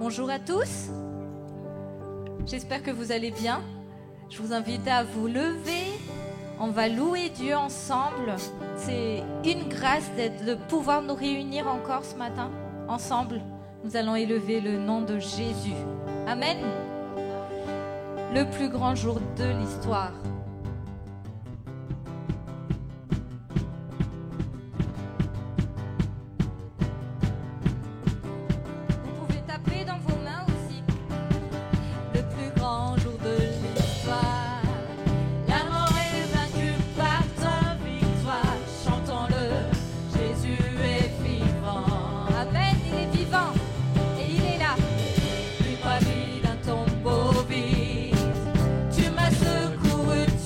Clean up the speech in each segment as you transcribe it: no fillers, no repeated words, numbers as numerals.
Bonjour à tous, j'espère que vous allez bien. Je vous invite à vous lever, on va louer Dieu ensemble. C'est une grâce de pouvoir nous réunir encore ce matin, ensemble. Nous allons élever le nom de Jésus. Amen. Le plus grand jour de l'histoire. Tu m'as secouru.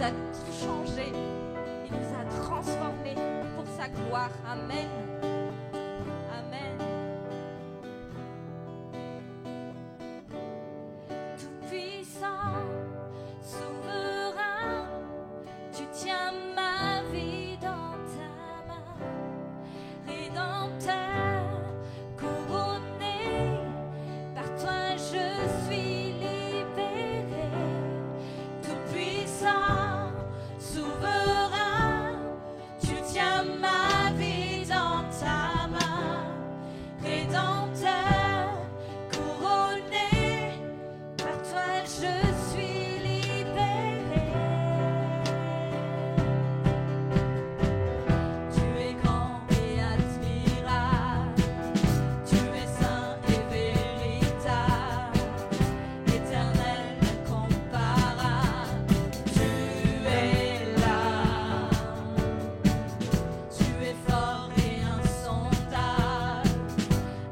a tout changé. Il nous a transformés pour sa gloire. Amen. Amen. Tout-puissant, souverain, tu tiens ma vie dans ta main. Rédempteur, couronné, par toi je suis libéré. Tout-puissant, souverain, tu tiens ma vie dans ta main. Rédempteur, couronné, par toi je suis libéré. Tu es grand et admirable, tu es saint et véritable, éternel, incomparable. Tu es là, tu es fort et insondable,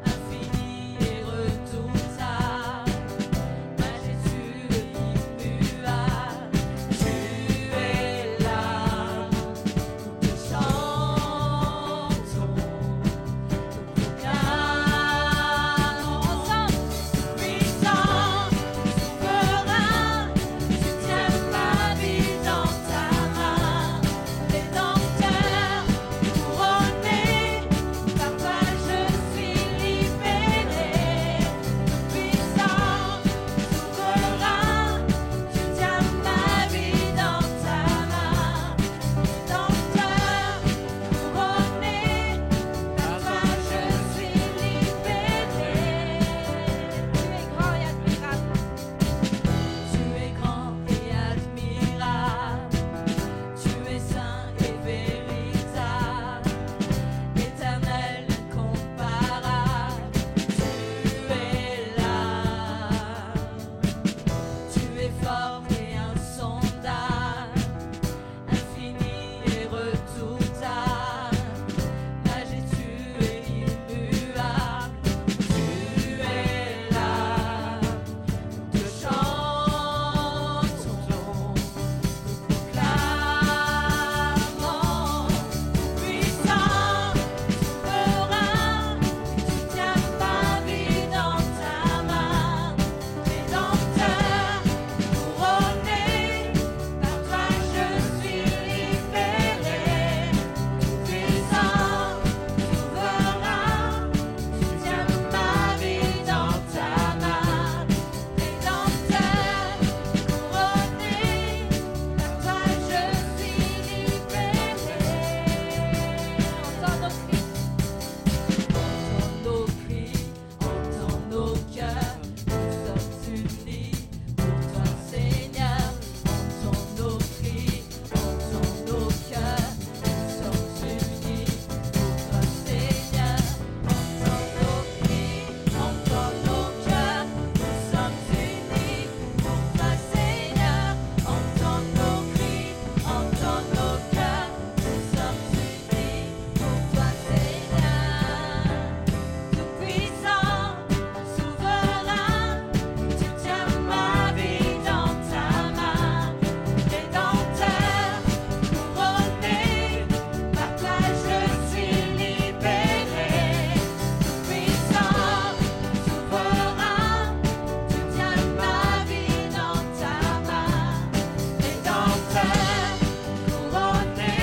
infini et redoutable, majestueux, immuable. Tu es là, nous te chantons, nous proclamons ensemble. Puissant, souverain, tu tiens ma vie dans ta main. Rédempteur, couronné, par toi je suis libéré. Puissant, souverain, tu tiens ma vie dans ta main. Rédempteur, couronné, par toi je suis libéré. Tu es grand et admirable, tu es saint et véritable, éternel, incomparable. Tu es là, tu es fort et insondable, infini et redoutable, majestueux et immuable. Tu es là, nous te chantons, nous proclamons. Puissant, souverain, tu tiens ma vie dans ta main. Rédempteur, couronné, par toi je suis libéré. Puissant, souverain, tu tiens ma vie dans ta main. Rédempteur, couronné, par toi je suis libéré. Entends nos cris, entends nos cœurs, nous sommes unis pour toi Seigneur. Entends nos cris, entends nos cœurs, nous sommes unis pour toi Seigneur. Entends nos cris, entends nos cœurs, nous sommes unis pour toi Seigneur. Entends nos cris, entends nos cœurs, nous sommes unis pour toi Seigneur. Tout-puissant, souverain, tu tiens ma vie dans ta main. Rédempteur, couronné, par toi je suis libéré. Tout-puissant, souverain, tu tiens ma vie dans ta main. Rédempteur, couronné,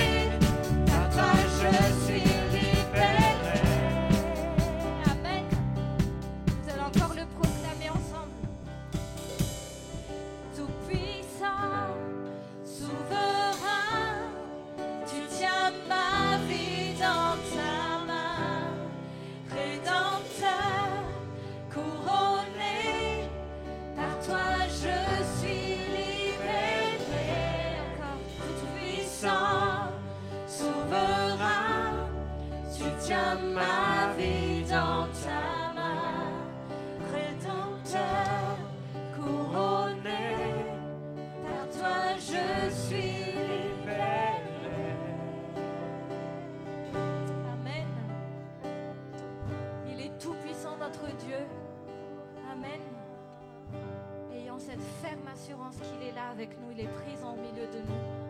par toi je suis libéré. Amen. Nous allons encore le proclamer ensemble. Tout-puissant, souverain, tu tiens ma vie dans ta main. Rédempteur, couronné, par toi je suis libéré. Encore. Tout-puissant, souverain, tu tiens ma vie dans ta main. Rédempteur, couronné, par toi je suis libéré. Amen. Il est tout puissant notre Dieu. Amen. Ayant cette ferme assurance qu'il est là avec nous, il est présent au milieu de nous.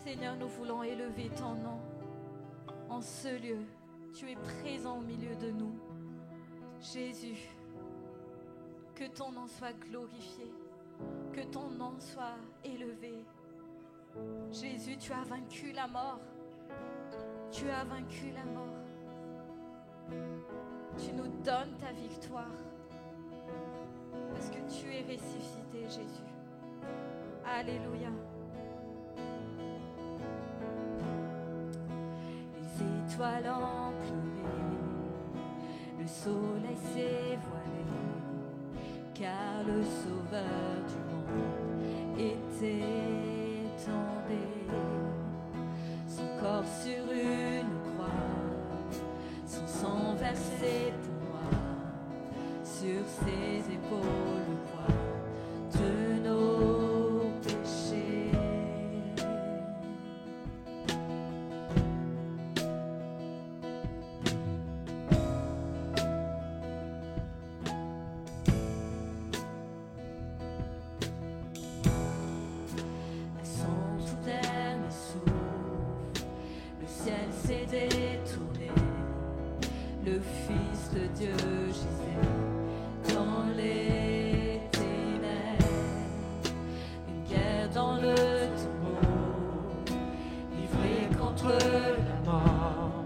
Seigneur, nous voulons élever ton nom en ce lieu. Tu es présent au milieu de nous. Jésus, que ton nom soit glorifié, que ton nom soit élevé. Jésus, tu as vaincu la mort. Tu as vaincu la mort. Tu nous donnes ta victoire parce que tu es ressuscité, Jésus. Alléluia. Les étoiles ont pleuré, le soleil s'est voilé, car le Sauveur du monde était tombé. Son corps sur une croix, son sang versé pour moi, sur ses épaules le poids de nos péchés. À son tout dernier souffle, le ciel s'est détourné, le Fils de Dieu gisait dans les ténèbres. Une guerre dans le tombeau, livrée contre la mort,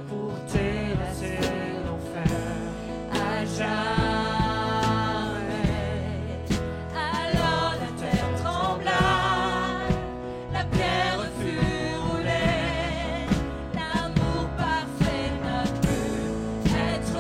pour terrasser l'enfer à jamais. Alors la terre trembla, la pierre fut roulée, l'amour parfait n'a pu être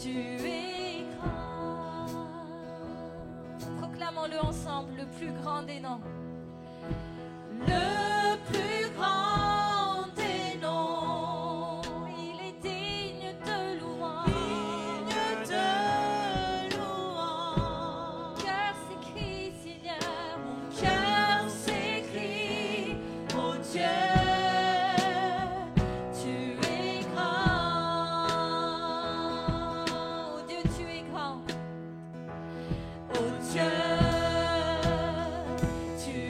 Tu es grand. Proclamons-le ensemble, le plus grand des noms. Le plus grand des noms. Il est digne de louange. Digne de louange. Mon cœur s'écrie, Seigneur. Mon cœur s'écrie, oh Dieu. Tu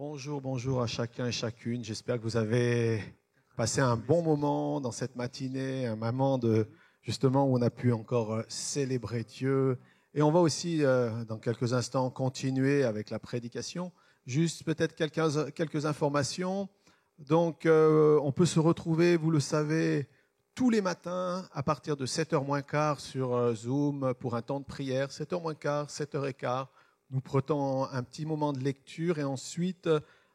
Bonjour à chacun et chacune. J'espère que vous avez passé un bon moment dans cette matinée, un moment justement où on a pu encore célébrer Dieu. Et on va aussi, dans quelques instants, continuer avec la prédication. Juste peut-être quelques informations. Donc, on peut se retrouver, vous le savez, tous les matins à partir de 7h moins quart sur Zoom pour un temps de prière. 7h moins quart, 7h15. Nous prenons un petit moment de lecture et ensuite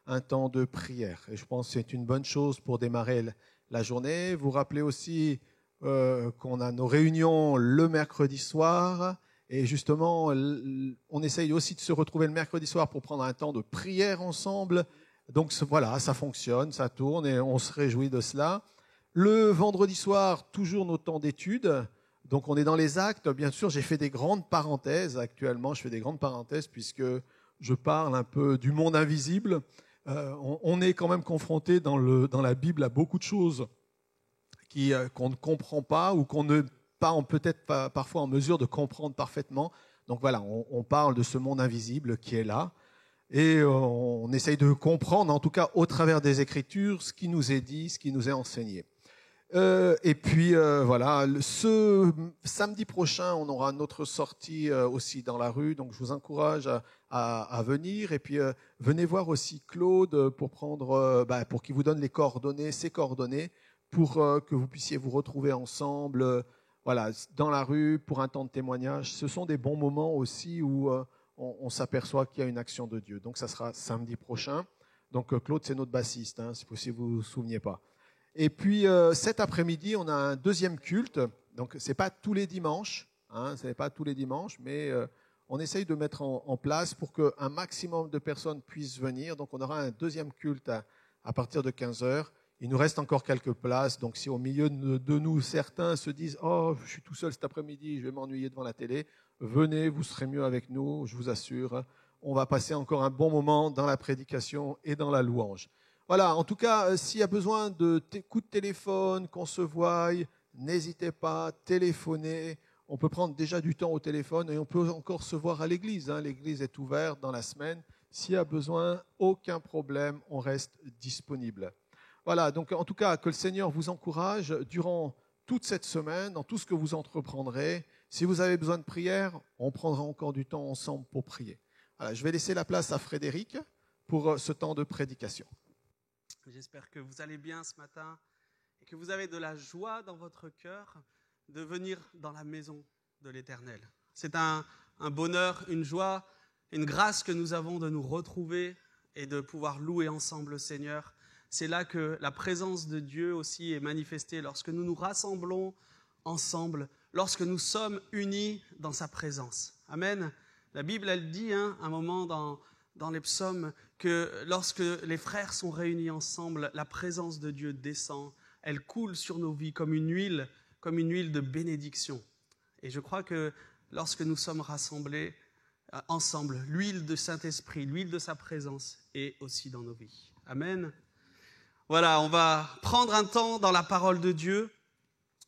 un temps de prière. Et je pense que c'est une bonne chose pour démarrer la journée. Vous rappelez aussi qu'on a nos réunions le mercredi soir. Et justement, on essaye aussi de se retrouver le mercredi soir pour prendre un temps de prière ensemble. Donc voilà, ça fonctionne, ça tourne et on se réjouit de cela. Le vendredi soir, toujours nos temps d'études. Donc on est dans les actes. Bien sûr, j'ai fait des grandes parenthèses. Actuellement, je fais des grandes parenthèses puisque je parle un peu du monde invisible. On est quand même confronté dans la Bible à beaucoup de choses qu'on ne comprend pas ou qu'on n'est pas peut-être pas parfois en mesure de comprendre parfaitement. Donc voilà, on parle de ce monde invisible qui est là. Et on essaye de comprendre, en tout cas au travers des Écritures, ce qui nous est dit, ce qui nous est enseigné. Et puis voilà, ce samedi prochain, on aura notre sortie aussi dans la rue, donc je vous encourage à venir. Et puis venez voir aussi Claude pour pour qu'il vous donne les coordonnées, ses coordonnées, pour que vous puissiez vous retrouver ensemble, voilà, dans la rue pour un temps de témoignage. Ce sont des bons moments aussi où on s'aperçoit qu'il y a une action de Dieu. Donc ça sera samedi prochain. Donc Claude, c'est notre bassiste, hein, si vous vous souveniez pas. Et puis cet après-midi, on a un deuxième culte. Donc c'est pas tous les dimanches, hein, c'est pas tous les dimanches, mais on essaye de mettre en place pour qu'un maximum de personnes puissent venir. Donc on aura un deuxième culte à partir de 15h. Il nous reste encore quelques places. Donc si au milieu de nous, certains se disent « Oh, je suis tout seul cet après-midi, je vais m'ennuyer devant la télé », venez, vous serez mieux avec nous, je vous assure. On va passer encore un bon moment dans la prédication et dans la louange. Voilà, en tout cas, s'il y a besoin de coups de téléphone, qu'on se voie, n'hésitez pas, téléphonez. On peut prendre déjà du temps au téléphone et on peut encore se voir à l'église. Hein. L'église est ouverte dans la semaine. S'il y a besoin, aucun problème, on reste disponible. Voilà, donc en tout cas, que le Seigneur vous encourage durant toute cette semaine, dans tout ce que vous entreprendrez. Si vous avez besoin de prière, on prendra encore du temps ensemble pour prier. Voilà, je vais laisser la place à Frédéric pour ce temps de prédication. J'espère que vous allez bien ce matin et que vous avez de la joie dans votre cœur de venir dans la maison de l'Éternel. C'est un bonheur, une joie, une grâce que nous avons de nous retrouver et de pouvoir louer ensemble le Seigneur. C'est là que la présence de Dieu aussi est manifestée lorsque nous nous rassemblons ensemble, lorsque nous sommes unis dans sa présence. Amen. La Bible, elle dit un moment dans les psaumes que lorsque les frères sont réunis ensemble, la présence de Dieu descend, elle coule sur nos vies comme une huile de bénédiction. Et je crois que lorsque nous sommes rassemblés ensemble, l'huile de Saint-Esprit, l'huile de sa présence est aussi dans nos vies. Amen. Voilà, on va prendre un temps dans la parole de Dieu.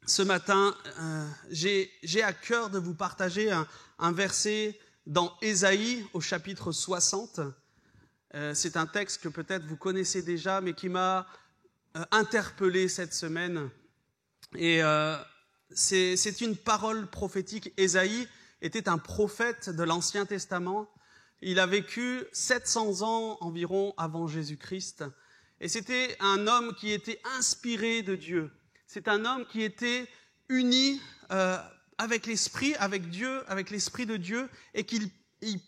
Ce matin, j'ai à cœur de vous partager un verset dans Ésaïe au chapitre 60. C'est un texte que peut-être vous connaissez déjà, mais qui m'a interpellé cette semaine. Et c'est une parole prophétique. Ésaïe était un prophète de l'Ancien Testament. Il a vécu 700 ans environ avant Jésus-Christ. Et c'était un homme qui était inspiré de Dieu. C'est un homme qui était uni avec l'Esprit, avec Dieu, avec l'Esprit de Dieu, et qu'il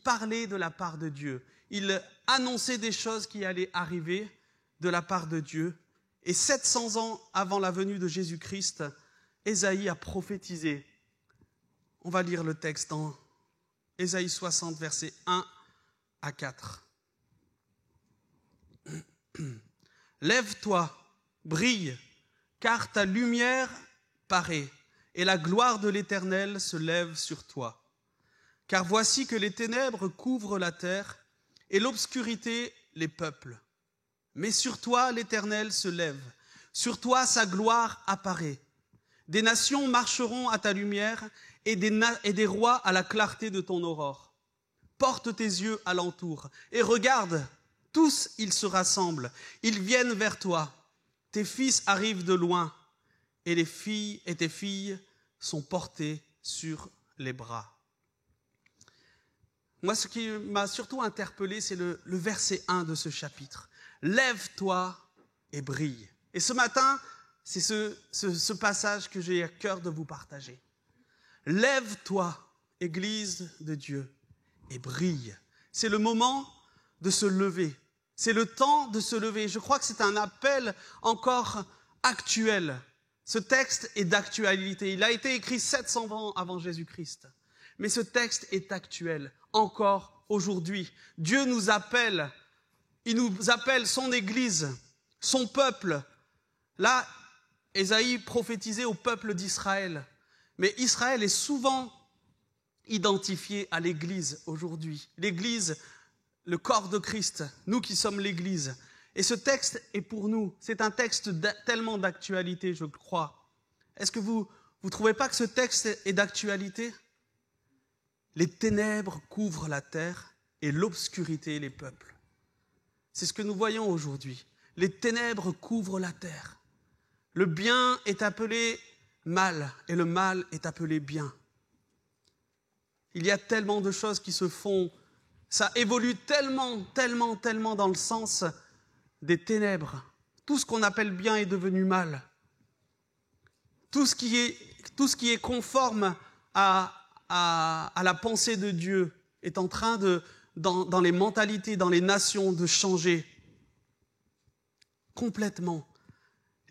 parlait de la part de Dieu. Il annonçait des choses qui allaient arriver de la part de Dieu. Et 700 ans avant la venue de Jésus-Christ, Ésaïe a prophétisé. On va lire le texte dans Ésaïe 60, versets 1 à 4. Lève-toi, brille, car ta lumière paraît, et la gloire de l'Éternel se lève sur toi. Car voici que les ténèbres couvrent la terre, et l'obscurité les peuples. Mais sur toi l'Éternel se lève, sur toi sa gloire apparaît. Des nations marcheront à ta lumière, et des rois à la clarté de ton aurore. Porte tes yeux alentour, et regarde, Tous, ils se rassemblent, ils viennent vers toi. Tes fils arrivent de loin, et les filles et tes filles sont portées sur les bras. Moi, ce qui m'a surtout interpellé, c'est le verset 1 de ce chapitre. Lève-toi et brille. Et ce matin, c'est ce passage que j'ai à cœur de vous partager. Lève-toi, Église de Dieu, et brille. C'est le moment de se lever. C'est le temps de se lever. Je crois que c'est un appel encore actuel. Ce texte est d'actualité. Il a été écrit 700 ans avant Jésus-Christ. Mais ce texte est actuel, encore aujourd'hui. Dieu nous appelle, il nous appelle son Église, son peuple. Là, Ésaïe prophétisait au peuple d'Israël. Mais Israël est souvent identifié à l'Église aujourd'hui. L'Église, le corps de Christ, nous qui sommes l'Église. Et ce texte est pour nous. C'est un texte tellement d'actualité, je crois. Est-ce que vous ne trouvez pas que ce texte est d'actualité ? Les ténèbres couvrent la terre et l'obscurité les peuples. C'est ce que nous voyons aujourd'hui. Les ténèbres couvrent la terre. Le bien est appelé mal et le mal est appelé bien. Il y a tellement de choses qui se font. Ça évolue tellement dans le sens des ténèbres. Tout ce qu'on appelle bien est devenu mal. Tout ce qui est conforme à la pensée de Dieu est en train dans les mentalités, dans les nations, de changer complètement.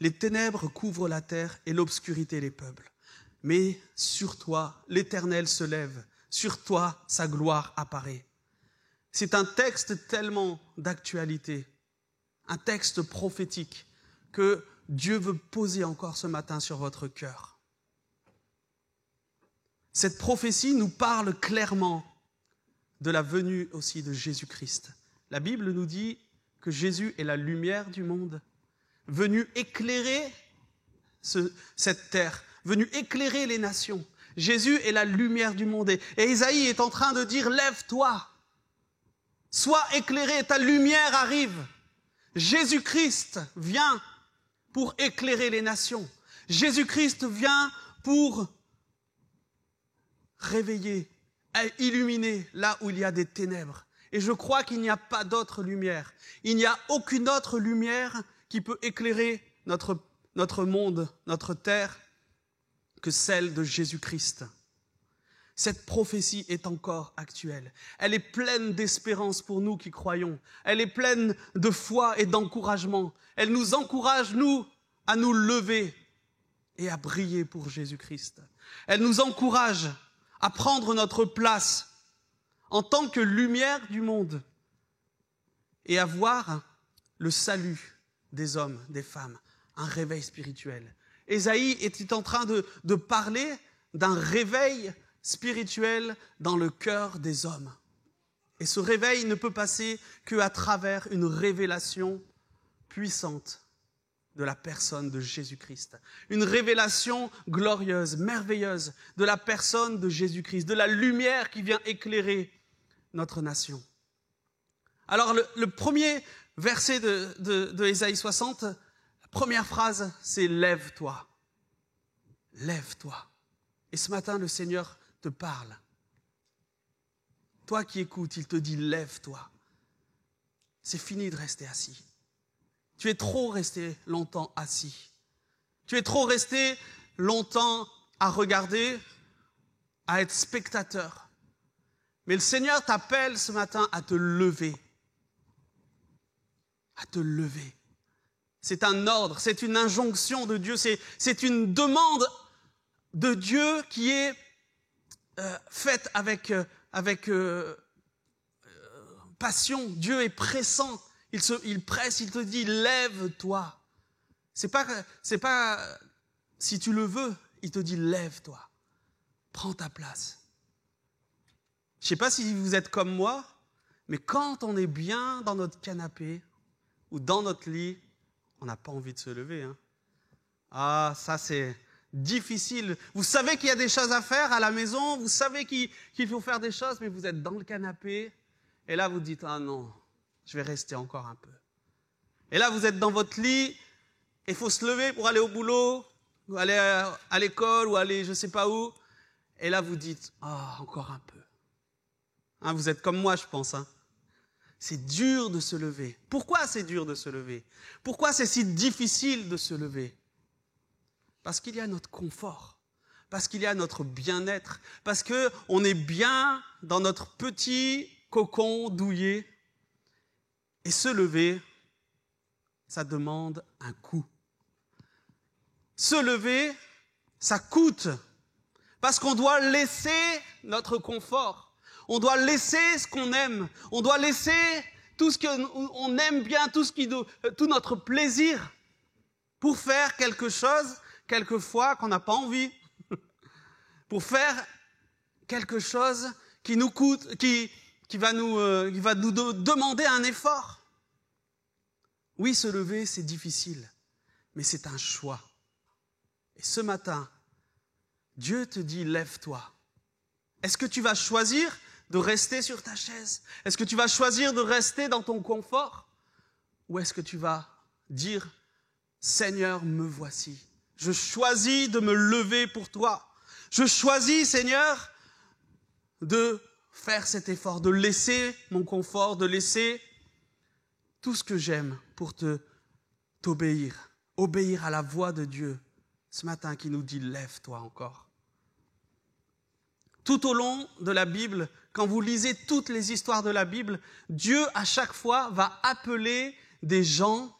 Les ténèbres couvrent la terre et l'obscurité les peuples. Mais sur toi, l'Éternel se lève. Sur toi, sa gloire apparaît. C'est un texte tellement d'actualité, un texte prophétique que Dieu veut poser encore ce matin sur votre cœur. Cette prophétie nous parle clairement de la venue aussi de Jésus-Christ. La Bible nous dit que Jésus est la lumière du monde, venu éclairer cette terre, venu éclairer les nations. Jésus est la lumière du monde. Et Ésaïe est en train de dire, lève-toi, sois éclairé, ta lumière arrive. Jésus-Christ vient pour éclairer les nations. Jésus-Christ vient pour réveiller, illuminer là où il y a des ténèbres. Et je crois qu'il n'y a pas d'autre lumière. Il n'y a aucune autre lumière qui peut éclairer notre monde, notre terre, que celle de Jésus-Christ. Cette prophétie est encore actuelle. Elle est pleine d'espérance pour nous qui croyons. Elle est pleine de foi et d'encouragement. Elle nous encourage, nous, à nous lever et à briller pour Jésus-Christ. Elle nous encourage à prendre notre place en tant que lumière du monde et à voir le salut des hommes, des femmes, un réveil spirituel. Ésaïe était en train de parler d'un réveil spirituel dans le cœur des hommes. Et ce réveil ne peut passer qu'à travers une révélation puissante de la personne de Jésus-Christ. Une révélation glorieuse, merveilleuse de la personne de Jésus-Christ, de la lumière qui vient éclairer notre nation. Alors le premier verset de Ésaïe 60, la première phrase, c'est « Lève-toi ». Lève-toi. Et ce matin, le Seigneur te parle. Toi qui écoutes, il te dit « Lève-toi ». C'est fini de rester assis. Tu es trop resté longtemps assis. Tu es trop resté longtemps à regarder, à être spectateur. Mais le Seigneur t'appelle ce matin à te lever. À te lever. C'est un ordre, c'est une injonction de Dieu, c'est une demande de Dieu qui est faite avec passion. Dieu est pressant. Il presse, il te dit, lève-toi. C'est pas si tu le veux, il te dit, lève-toi. Prends ta place. Je ne sais pas si vous êtes comme moi, mais quand on est bien dans notre canapé ou dans notre lit, on n'a pas envie de se lever. Hein. Ah, ça c'est difficile. Vous savez qu'il y a des choses à faire à la maison, vous savez qu'il faut faire des choses, mais vous êtes dans le canapé, et là vous dites, ah non, je vais rester encore un peu. Et là, vous êtes dans votre lit, et il faut se lever pour aller au boulot, ou aller à l'école, ou aller je ne sais pas où. Et là, vous dites, encore un peu. Hein, vous êtes comme moi, je pense. Hein. C'est dur de se lever. Pourquoi c'est dur de se lever? Pourquoi c'est si difficile de se lever? Parce qu'il y a notre confort, parce qu'il y a notre bien-être, parce qu'on est bien dans notre petit cocon douillet. Et se lever, ça demande un coût. Se lever, ça coûte, parce qu'on doit laisser notre confort, on doit laisser ce qu'on aime, on doit laisser tout ce qu'on aime bien, tout notre plaisir, pour faire quelque chose, quelquefois, qu'on n'a pas envie, pour faire quelque chose qui nous coûte, qui va nous demander un effort. Oui, se lever, c'est difficile, mais c'est un choix. Et ce matin, Dieu te dit, lève-toi. Est-ce que tu vas choisir de rester sur ta chaise? Est-ce que tu vas choisir de rester dans ton confort? Ou est-ce que tu vas dire, Seigneur, me voici. Je choisis de me lever pour toi. Je choisis, Seigneur, de faire cet effort, de laisser mon confort, de laisser tout ce que j'aime pour t'obéir. Obéir à la voix de Dieu ce matin qui nous dit, lève-toi encore. Tout au long de la Bible, quand vous lisez toutes les histoires de la Bible, Dieu à chaque fois va appeler des gens,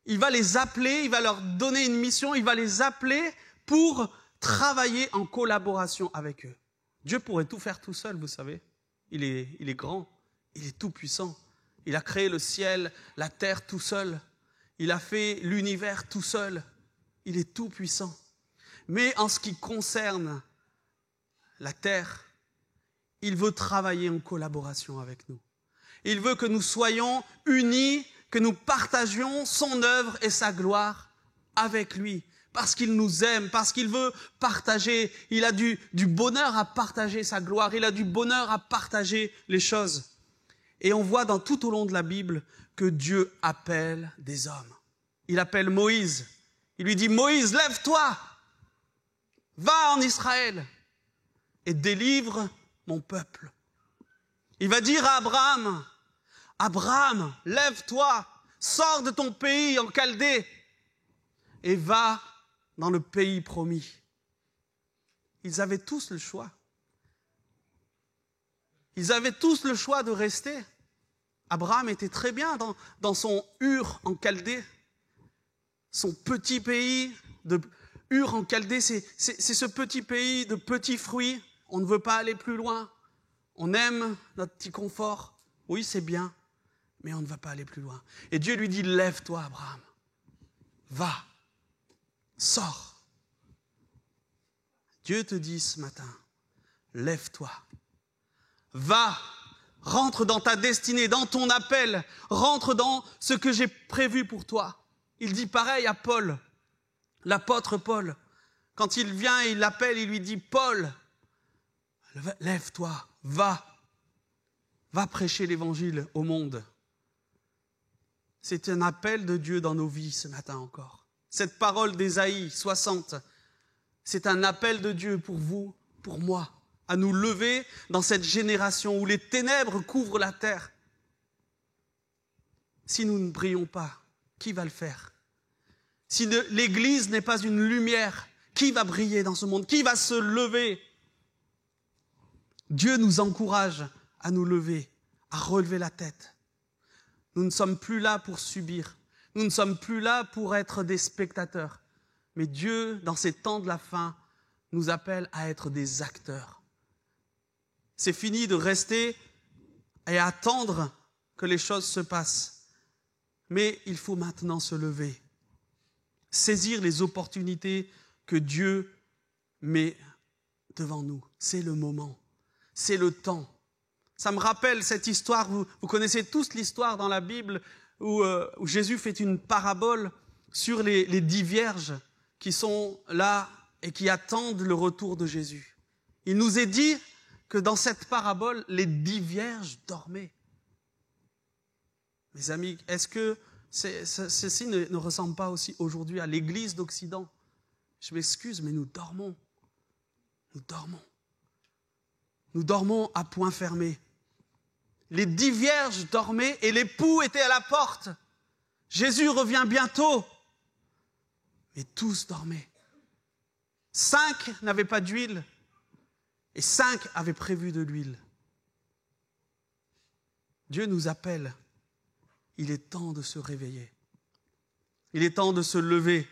il va les appeler, il va leur donner une mission, il va les appeler pour travailler en collaboration avec eux. Dieu pourrait tout faire tout seul, vous savez. Il est grand, il est tout puissant. Il a créé le ciel, la terre tout seul. Il a fait l'univers tout seul. Il est tout puissant. Mais en ce qui concerne la terre, il veut travailler en collaboration avec nous. Il veut que nous soyons unis, que nous partagions son œuvre et sa gloire avec lui. Parce qu'il nous aime, parce qu'il veut partager. Il a du bonheur à partager sa gloire. Il a du bonheur à partager les choses. Et on voit tout au long de la Bible que Dieu appelle des hommes. Il appelle Moïse. Il lui dit, Moïse, lève-toi, va en Israël et délivre mon peuple. Il va dire à Abraham, Abraham, lève-toi, sors de ton pays en Chaldée et va dans le pays promis. Ils avaient tous le choix. Ils avaient tous le choix de rester. Abraham était très bien dans son Ur en Chaldée. Son petit pays de Ur en Chaldée, c'est ce petit pays de petits fruits. On ne veut pas aller plus loin. On aime notre petit confort. Oui, c'est bien, mais on ne va pas aller plus loin. Et Dieu lui dit, lève-toi, Abraham. Va, sors. Dieu te dit ce matin, lève-toi. Va, rentre dans ta destinée, dans ton appel. Rentre dans ce que j'ai prévu pour toi. Il dit pareil à Paul, l'apôtre Paul. Quand il vient et il l'appelle, il lui dit, Paul, lève-toi, va prêcher l'évangile au monde. C'est un appel de Dieu dans nos vies ce matin encore. Cette parole d'Ésaïe 60, c'est un appel de Dieu pour vous, pour moi, à nous lever dans cette génération où les ténèbres couvrent la terre. Si nous ne brillons pas, qui va le faire? Si l'Église n'est pas une lumière, qui va briller dans ce monde? Qui va se lever? Dieu nous encourage à nous lever, à relever la tête. Nous ne sommes plus là pour subir. Nous ne sommes plus là pour être des spectateurs. Mais Dieu, dans ces temps de la fin, nous appelle à être des acteurs. C'est fini de rester et attendre que les choses se passent. Mais il faut maintenant se lever. Saisir les opportunités que Dieu met devant nous. C'est le moment. C'est le temps. Ça me rappelle cette histoire, vous connaissez tous l'histoire dans la Bible où Jésus fait une parabole sur les 10 vierges qui sont là et qui attendent le retour de Jésus. Il nous est dit que dans cette parabole, les 10 vierges dormaient. Mes amis, est-ce que ceci ne ressemble pas aussi aujourd'hui à l'Église d'Occident? Je m'excuse, mais nous dormons. Nous dormons. Nous dormons à point fermé. Les 10 vierges dormaient et l'époux était à la porte. Jésus revient bientôt. Mais tous dormaient. 5 n'avaient pas d'huile et 5 avaient prévu de l'huile. Dieu nous appelle. Il est temps de se réveiller. Il est temps de se lever.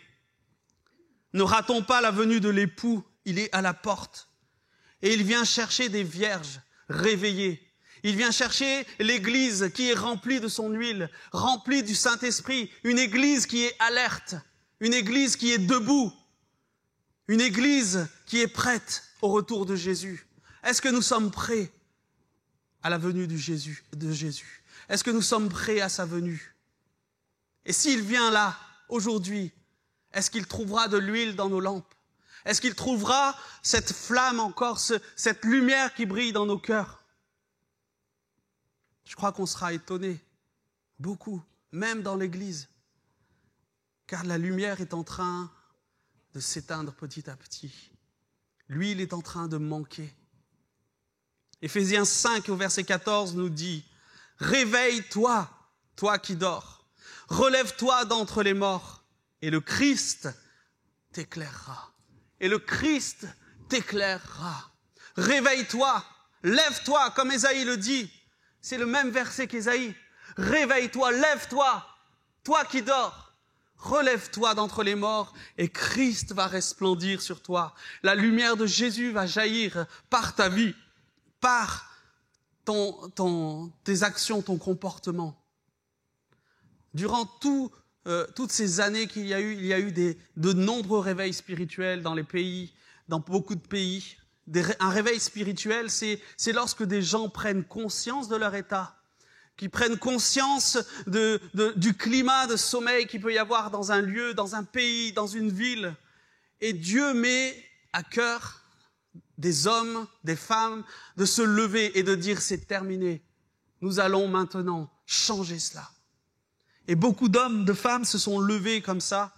Ne ratons pas la venue de l'époux. Il est à la porte. Et il vient chercher des vierges réveillées. Il vient chercher l'église qui est remplie de son huile, remplie du Saint-Esprit. Une église qui est alerte. Une église qui est debout. Une église qui est prête au retour de Jésus. Est-ce que nous sommes prêts à la venue de Jésus? Est-ce que nous sommes prêts à sa venue? Et s'il vient là, aujourd'hui, est-ce qu'il trouvera de l'huile dans nos lampes? Est-ce qu'il trouvera cette flamme encore, cette lumière qui brille dans nos cœurs? Je crois qu'on sera étonnés, beaucoup, même dans l'Église, car la lumière est en train de s'éteindre petit à petit. L'huile est en train de manquer. Éphésiens 5 au verset 14 nous dit « Réveille-toi, toi qui dors, relève-toi d'entre les morts, et le Christ t'éclairera. » Et le Christ t'éclairera. Réveille-toi, lève-toi, comme Ésaïe le dit. C'est le même verset qu'Ésaïe. Réveille-toi, lève-toi, toi qui dors. Relève-toi d'entre les morts et Christ va resplendir sur toi. La lumière de Jésus va jaillir par ta vie, par tes actions, ton comportement. Durant toutes ces années qu'il y a eu, il y a eu de nombreux réveils spirituels dans les pays, dans beaucoup de pays. Un réveil spirituel, c'est lorsque des gens prennent conscience de leur état, qui prennent conscience du climat de sommeil qu'il peut y avoir dans un lieu, dans un pays, dans une ville. Et Dieu met à cœur des hommes, des femmes, de se lever et de dire « c'est terminé, nous allons maintenant changer cela ». Et beaucoup d'hommes, de femmes se sont levés comme ça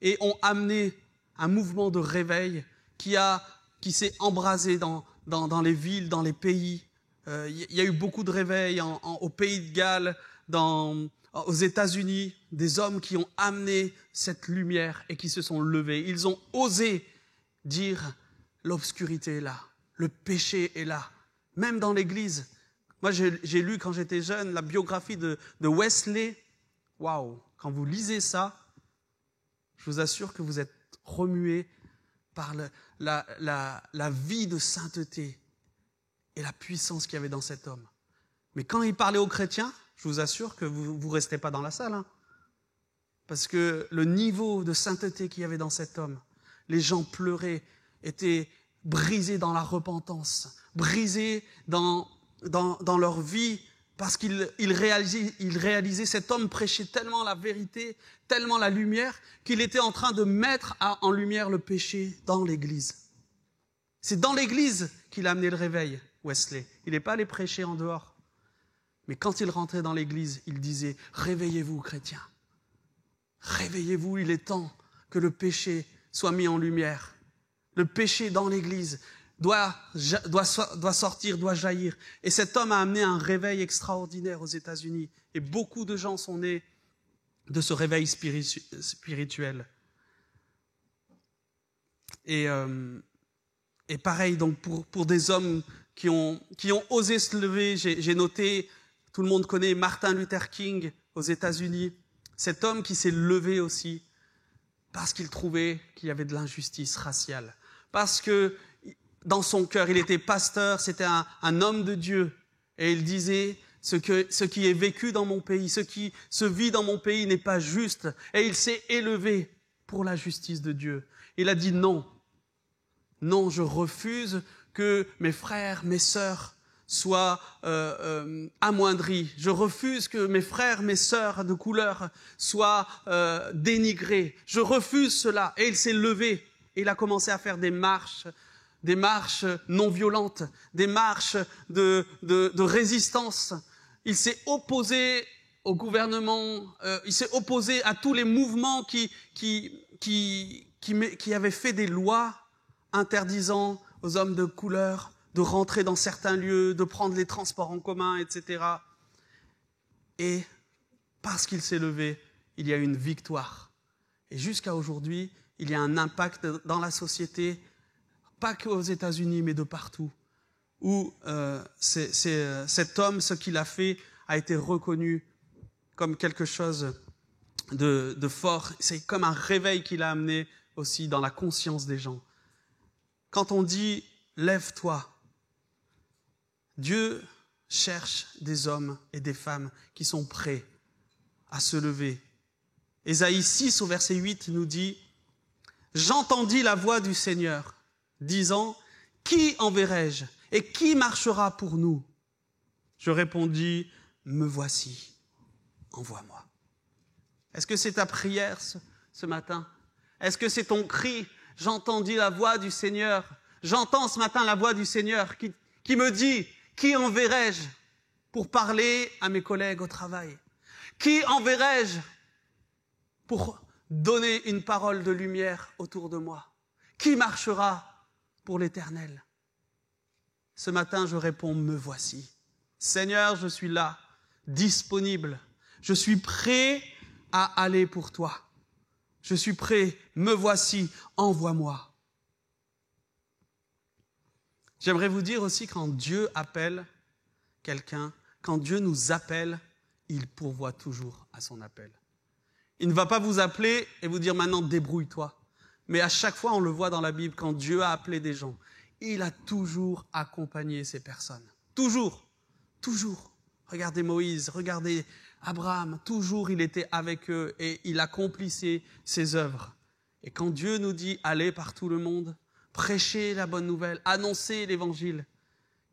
et ont amené un mouvement de réveil qui s'est embrasé dans les villes, dans les pays. Il y a eu beaucoup de réveils au Pays de Galles, aux États-Unis, des hommes qui ont amené cette lumière et qui se sont levés. Ils ont osé dire l'obscurité est là, le péché est là, même dans l'Église. Moi, j'ai lu quand j'étais jeune la biographie de Wesley. Waouh, quand vous lisez ça, je vous assure que vous êtes remués par la vie de sainteté et la puissance qu'il y avait dans cet homme. Mais quand il parlait aux chrétiens, je vous assure que vous ne restez pas dans la salle. Hein, parce que le niveau de sainteté qu'il y avait dans cet homme, les gens pleuraient, étaient brisés dans la repentance, brisés dans leur vie, parce qu'il réalisait, cet homme prêchait tellement la vérité, tellement la lumière, qu'il était en train de mettre en lumière le péché dans l'Église. C'est dans l'Église qu'il a amené le réveil, Wesley. Il n'est pas allé prêcher en dehors. Mais quand il rentrait dans l'Église, il disait « Réveillez-vous, chrétiens. Réveillez-vous, il est temps que le péché soit mis en lumière. Le péché dans l'Église doit sortir, doit jaillir. » Et cet homme a amené un réveil extraordinaire aux États-Unis. Et beaucoup de gens sont nés de ce réveil spirituel. Et pareil, donc pour des hommes qui ont osé se lever, j'ai noté, tout le monde connaît Martin Luther King aux États-Unis. Cet homme qui s'est levé aussi parce qu'il trouvait qu'il y avait de l'injustice raciale. Parce que dans son cœur, il était pasteur, c'était un homme de Dieu. Et il disait, ce qui est vécu dans mon pays, ce qui se vit dans mon pays n'est pas juste. Et il s'est élevé pour la justice de Dieu. Il a dit non. Non, je refuse que mes frères, mes sœurs soient amoindris. Je refuse que mes frères, mes sœurs de couleur soient dénigrés. Je refuse cela. Et il s'est levé. Et il a commencé à faire des marches non violentes, des marches de résistance. Il s'est opposé au gouvernement, il s'est opposé à tous les mouvements qui avaient fait des lois interdisant aux hommes de couleur de rentrer dans certains lieux, de prendre les transports en commun, etc. Et parce qu'il s'est levé, il y a une victoire. Et jusqu'à aujourd'hui, il y a un impact dans la société, pas qu'aux États-Unis, mais de partout, où cet homme, ce qu'il a fait, a été reconnu comme quelque chose de fort. C'est comme un réveil qu'il a amené aussi dans la conscience des gens. Quand on dit « lève-toi », Dieu cherche des hommes et des femmes qui sont prêts à se lever. Ésaïe 6 au verset 8 nous dit « J'entendis la voix du Seigneur, disant « Qui enverrai-je et qui marchera pour nous ?» Je répondis « Me voici, envoie-moi. » Est-ce que c'est ta prière ce matin? Est-ce que c'est ton cri? J'entendis la voix du Seigneur. J'entends ce matin la voix du Seigneur qui me dit « Qui enverrai-je pour parler à mes collègues au travail? Qui enverrai-je pour donner une parole de lumière autour de moi? Qui marchera pour l'Éternel? » Ce matin, je réponds « Me voici. Seigneur, je suis là, disponible. Je suis prêt à aller pour toi. Je suis prêt, me voici, envoie-moi. » J'aimerais vous dire aussi, quand Dieu appelle quelqu'un, quand Dieu nous appelle, il pourvoit toujours à son appel. Il ne va pas vous appeler et vous dire maintenant débrouille-toi. Mais à chaque fois, on le voit dans la Bible, quand Dieu a appelé des gens, il a toujours accompagné ces personnes. Toujours, toujours. Regardez Moïse, regardez Abraham, toujours il était avec eux et il accomplissait ses œuvres. Et quand Dieu nous dit allez par tout le monde, prêchez la bonne nouvelle, annoncez l'évangile,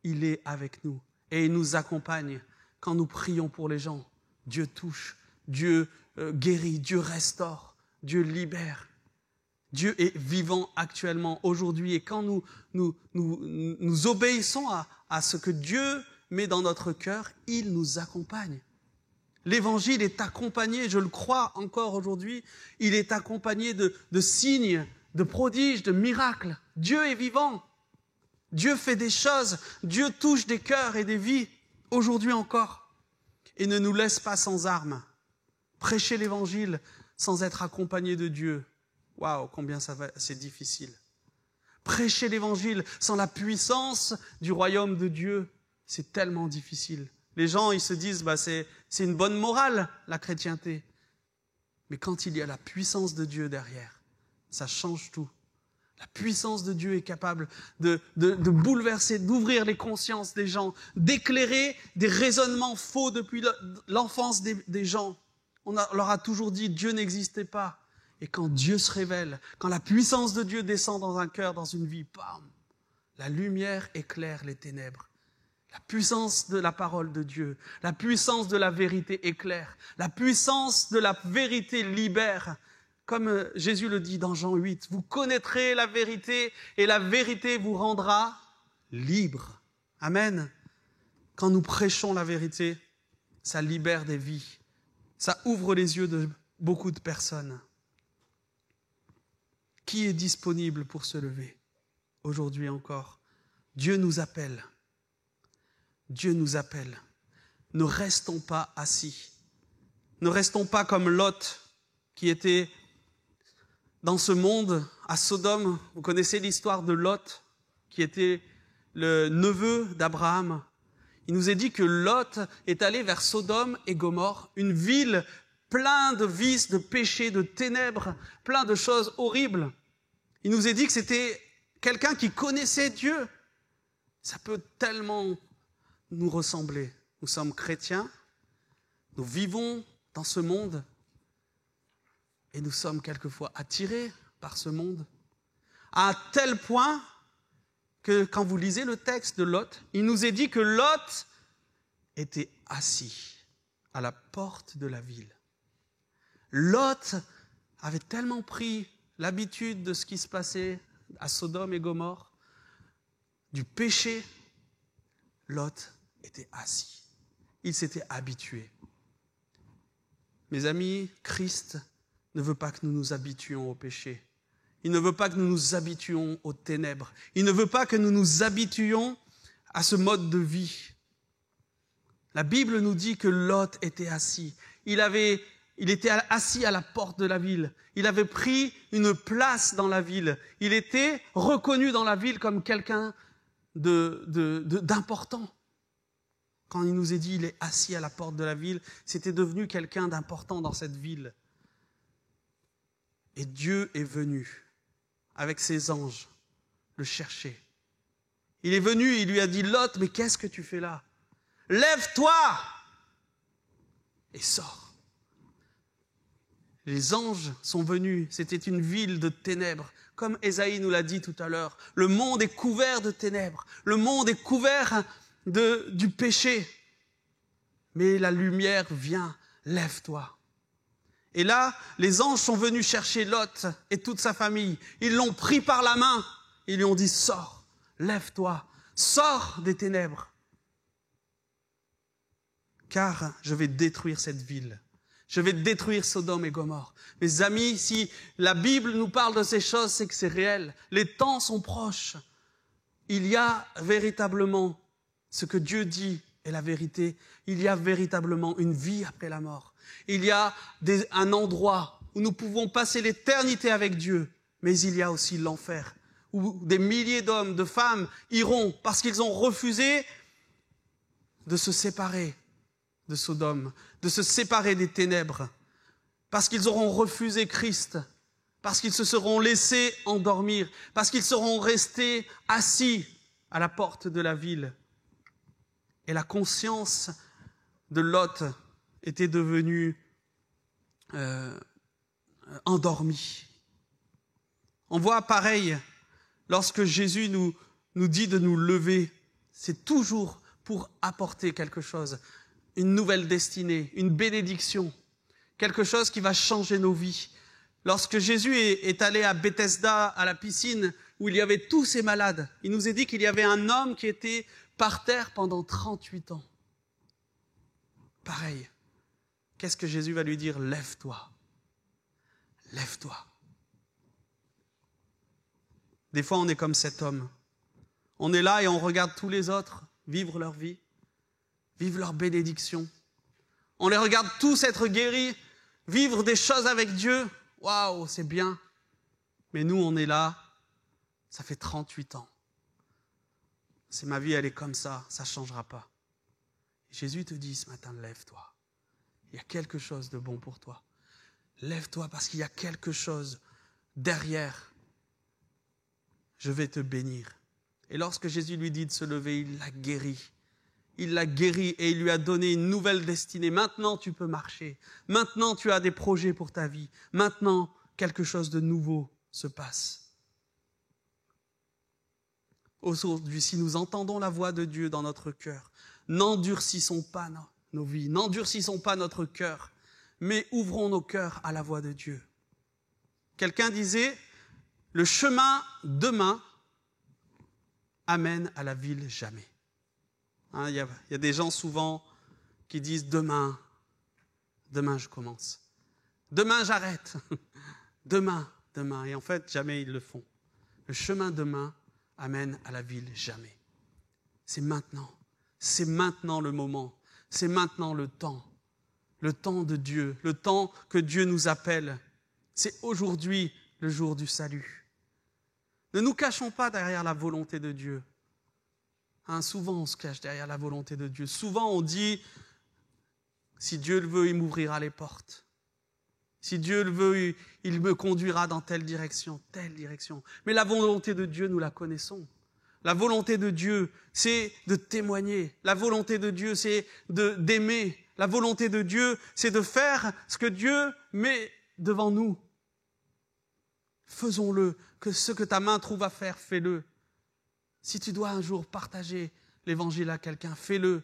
il est avec nous et il nous accompagne. Quand nous prions pour les gens, Dieu touche, Dieu guérit, Dieu restaure, Dieu libère. Dieu est vivant actuellement, aujourd'hui. Et quand nous obéissons à ce que Dieu met dans notre cœur, il nous accompagne. L'évangile est accompagné, je le crois encore aujourd'hui, il est accompagné de signes, de prodiges, de miracles. Dieu est vivant. Dieu fait des choses. Dieu touche des cœurs et des vies, aujourd'hui encore. Et ne nous laisse pas sans armes. Prêcher l'évangile sans être accompagné de Dieu. Waouh, combien c'est difficile. Prêcher l'évangile sans la puissance du royaume de Dieu, c'est tellement difficile. Les gens, ils se disent, c'est une bonne morale, la chrétienté. Mais quand il y a la puissance de Dieu derrière, ça change tout. La puissance de Dieu est capable de bouleverser, d'ouvrir les consciences des gens, d'éclairer des raisonnements faux depuis l'enfance des gens. On leur a toujours dit, Dieu n'existait pas. Et quand Dieu se révèle, quand la puissance de Dieu descend dans un cœur, dans une vie, bam, la lumière éclaire les ténèbres. La puissance de la parole de Dieu, la puissance de la vérité éclaire, la puissance de la vérité libère. Comme Jésus le dit dans Jean 8, vous connaîtrez la vérité et la vérité vous rendra libre. Amen. Quand nous prêchons la vérité, ça libère des vies. Ça ouvre les yeux de beaucoup de personnes. Qui est disponible pour se lever aujourd'hui encore? Dieu nous appelle. Dieu nous appelle. Ne restons pas assis. Ne restons pas comme Lot, qui était dans ce monde, à Sodome. Vous connaissez l'histoire de Lot, qui était le neveu d'Abraham. Il nous est dit que Lot est allé vers Sodome et Gomorrhe, une ville pleine de vices, de péchés, de ténèbres, plein de choses horribles. Il nous est dit que c'était quelqu'un qui connaissait Dieu. Ça peut tellement nous ressembler. Nous sommes chrétiens, nous vivons dans ce monde et nous sommes quelquefois attirés par ce monde à un tel point que quand vous lisez le texte de Lot, il nous est dit que Lot était assis à la porte de la ville. Lot avait tellement pris l'habitude de ce qui se passait à Sodome et Gomorrhe, du péché. Lot était assis. Il s'était habitué. Mes amis, Christ ne veut pas que nous nous habituions au péché. Il ne veut pas que nous nous habituions aux ténèbres. Il ne veut pas que nous nous habituions à ce mode de vie. La Bible nous dit que Lot était assis. Il était assis à la porte de la ville. Il avait pris une place dans la ville. Il était reconnu dans la ville comme quelqu'un d'important. Quand il nous est dit qu'il est assis à la porte de la ville, c'était devenu quelqu'un d'important dans cette ville. Et Dieu est venu avec ses anges le chercher. Il est venu, il lui a dit, Lot, mais qu'est-ce que tu fais là? Lève-toi et sors. Les anges sont venus, c'était une ville de ténèbres. Comme Ésaïe nous l'a dit tout à l'heure, le monde est couvert de ténèbres, le monde est couvert du péché. Mais la lumière vient, lève-toi. Et là, les anges sont venus chercher Lot et toute sa famille. Ils l'ont pris par la main, ils lui ont dit, sors, lève-toi, sors des ténèbres. Car je vais détruire cette ville. Je vais détruire Sodome et Gomorrhe. Mes amis, si la Bible nous parle de ces choses, c'est que c'est réel. Les temps sont proches. Il y a véritablement ce que Dieu dit est la vérité. Il y a véritablement une vie après la mort. Il y a un endroit où nous pouvons passer l'éternité avec Dieu. Mais il y a aussi l'enfer, où des milliers d'hommes, de femmes iront parce qu'ils ont refusé de se séparer de Sodome, de se séparer des ténèbres, parce qu'ils auront refusé Christ, parce qu'ils se seront laissés endormir, parce qu'ils seront restés assis à la porte de la ville. Et la conscience de Lot était devenue endormie. On voit pareil, lorsque Jésus nous dit de nous lever, c'est toujours pour apporter quelque chose. Une nouvelle destinée, une bénédiction, quelque chose qui va changer nos vies. Lorsque Jésus est allé à Bethesda, à la piscine, où il y avait tous ces malades, il nous est dit qu'il y avait un homme qui était par terre pendant 38 ans. Pareil, qu'est-ce que Jésus va lui dire? Lève-toi, lève-toi. Des fois, on est comme cet homme. On est là et on regarde tous les autres vivre leur vie, vivre leur bénédiction. On les regarde tous être guéris, vivre des choses avec Dieu. Waouh, c'est bien. Mais nous, on est là, ça fait 38 ans. C'est ma vie, elle est comme ça ne changera pas. Jésus te dit ce matin, lève-toi. Il y a quelque chose de bon pour toi. Lève-toi parce qu'il y a quelque chose derrière. Je vais te bénir. Et lorsque Jésus lui dit de se lever, il l'a guéri. Il l'a guéri et il lui a donné une nouvelle destinée. Maintenant, tu peux marcher. Maintenant, tu as des projets pour ta vie. Maintenant, quelque chose de nouveau se passe. Aujourd'hui, si nous entendons la voix de Dieu dans notre cœur, n'endurcissons pas nos vies, n'endurcissons pas notre cœur, mais ouvrons nos cœurs à la voix de Dieu. Quelqu'un disait, le chemin demain amène à la ville jamais. Il y a des gens souvent qui disent demain je commence. Demain j'arrête. Demain. Et en fait, jamais ils le font. Le chemin demain amène à la ville jamais. C'est maintenant. C'est maintenant le moment. C'est maintenant le temps. Le temps de Dieu. Le temps que Dieu nous appelle. C'est aujourd'hui le jour du salut. Ne nous cachons pas derrière la volonté de Dieu. Souvent, on se cache derrière la volonté de Dieu. Souvent, on dit, si Dieu le veut, il m'ouvrira les portes. Si Dieu le veut, il me conduira dans telle direction. Mais la volonté de Dieu, nous la connaissons. La volonté de Dieu, c'est de témoigner. La volonté de Dieu, c'est d'aimer. La volonté de Dieu, c'est de faire ce que Dieu met devant nous. Faisons-le. Que ce que ta main trouve à faire, fais-le. Si tu dois un jour partager l'évangile à quelqu'un, fais-le.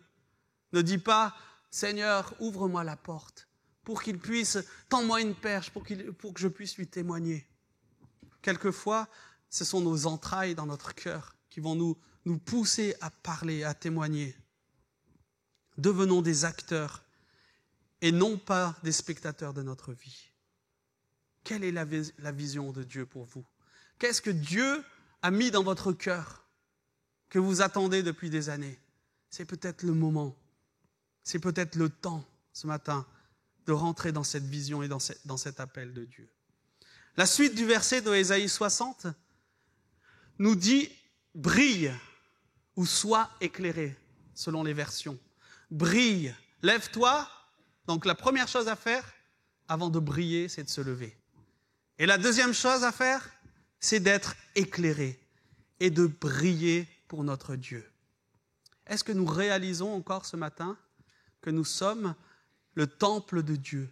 Ne dis pas, Seigneur, ouvre-moi la porte pour qu'il puisse, tends-moi une perche pour que je puisse lui témoigner. Quelquefois, ce sont nos entrailles dans notre cœur qui vont nous pousser à parler, à témoigner. Devenons des acteurs et non pas des spectateurs de notre vie. Quelle est la vision de Dieu pour vous? Qu'est-ce que Dieu a mis dans votre cœur que vous attendez depuis des années? C'est peut-être le moment, c'est peut-être le temps ce matin de rentrer dans cette vision et dans cet appel de Dieu. La suite du verset de Ésaïe 60 nous dit « brille ou sois éclairé » selon les versions. Brille, lève-toi. Donc la première chose à faire avant de briller, c'est de se lever. Et la deuxième chose à faire, c'est d'être éclairé et de briller pour notre Dieu. Est-ce que nous réalisons encore ce matin que nous sommes le temple de Dieu,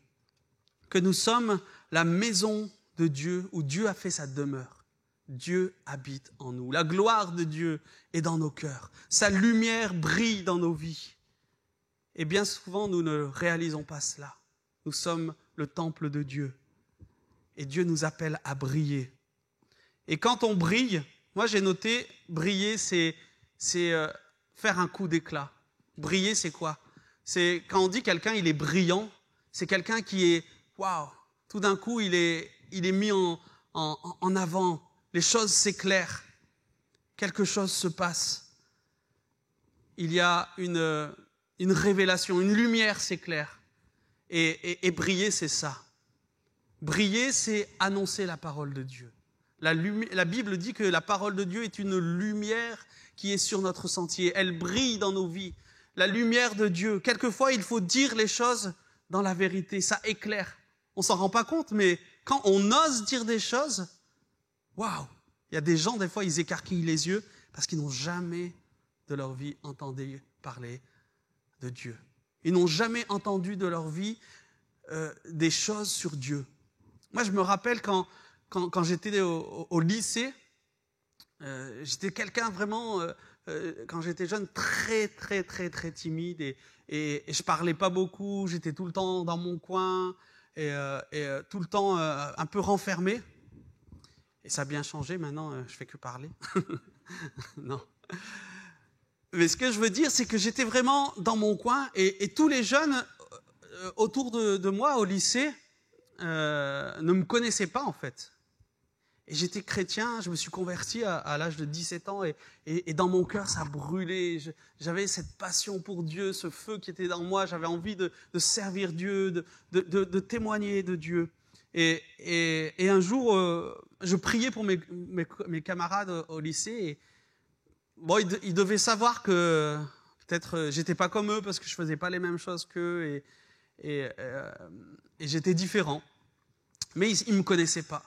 que nous sommes la maison de Dieu où Dieu a fait sa demeure? Dieu habite en nous. La gloire de Dieu est dans nos cœurs. Sa lumière brille dans nos vies. Et bien souvent, nous ne réalisons pas cela. Nous sommes le temple de Dieu. Et Dieu nous appelle à briller. Et quand on brille, moi j'ai noté, briller, c'est faire un coup d'éclat. Briller, c'est quoi? C'est quand on dit quelqu'un, il est brillant, c'est quelqu'un qui est, waouh, tout d'un coup, il est mis en avant. Les choses s'éclairent. Quelque chose se passe. Il y a une révélation, une lumière s'éclaire. Et briller, c'est ça. Briller, c'est annoncer la parole de Dieu. La Bible dit que la parole de Dieu est une lumière qui est sur notre sentier. Elle brille dans nos vies. La lumière de Dieu. Quelquefois, il faut dire les choses dans la vérité. Ça éclaire. On s'en rend pas compte, mais quand on ose dire des choses, waouh! Il y a des gens, des fois, ils écarquillent les yeux parce qu'ils n'ont jamais de leur vie entendu parler de Dieu. Ils n'ont jamais entendu de leur vie des choses sur Dieu. Moi, je me rappelle quand j'étais au lycée, j'étais quelqu'un vraiment, quand j'étais jeune, très, très, très, très timide et je parlais pas beaucoup, j'étais tout le temps dans mon coin et tout le temps un peu renfermé. Et ça a bien changé, maintenant, je fais que parler. Non. Mais ce que je veux dire, c'est que j'étais vraiment dans mon coin et tous les jeunes autour de moi au lycée ne me connaissaient pas, en fait. Et j'étais chrétien, je me suis converti à l'âge de 17 ans et dans mon cœur, ça brûlait. J'avais cette passion pour Dieu, ce feu qui était dans moi. J'avais envie de servir Dieu, de témoigner de Dieu. Et un jour, je priais pour mes camarades au lycée. Et, bon, ils devaient savoir que peut-être j'étais pas comme eux parce que je faisais pas les mêmes choses qu'eux et j'étais différent. Mais ils me connaissaient pas.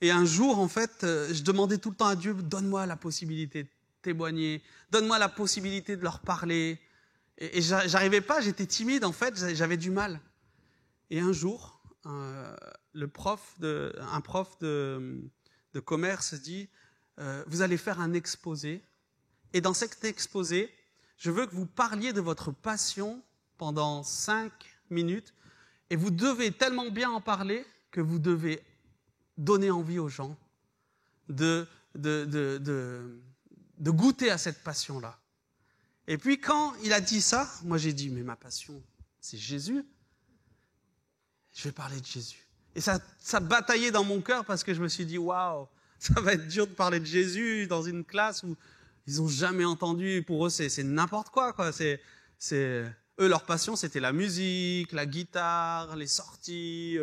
Et un jour, en fait, je demandais tout le temps à Dieu, donne-moi la possibilité de témoigner, donne-moi la possibilité de leur parler. Et j'arrivais pas, j'étais timide, en fait, j'avais du mal. Et un jour, un prof de commerce dit, vous allez faire un exposé. Et dans cet exposé, je veux que vous parliez de votre passion pendant 5 minutes. Et vous devez tellement bien en parler que vous devez donner envie aux gens de goûter à cette passion-là. Et puis quand il a dit ça, moi j'ai dit, mais ma passion, c'est Jésus. Je vais parler de Jésus. Et ça bataillait dans mon cœur parce que je me suis dit, waouh, ça va être dur de parler de Jésus dans une classe où ils n'ont jamais entendu. Pour eux, c'est n'importe quoi. Eux, leur passion, c'était la musique, la guitare, les sorties,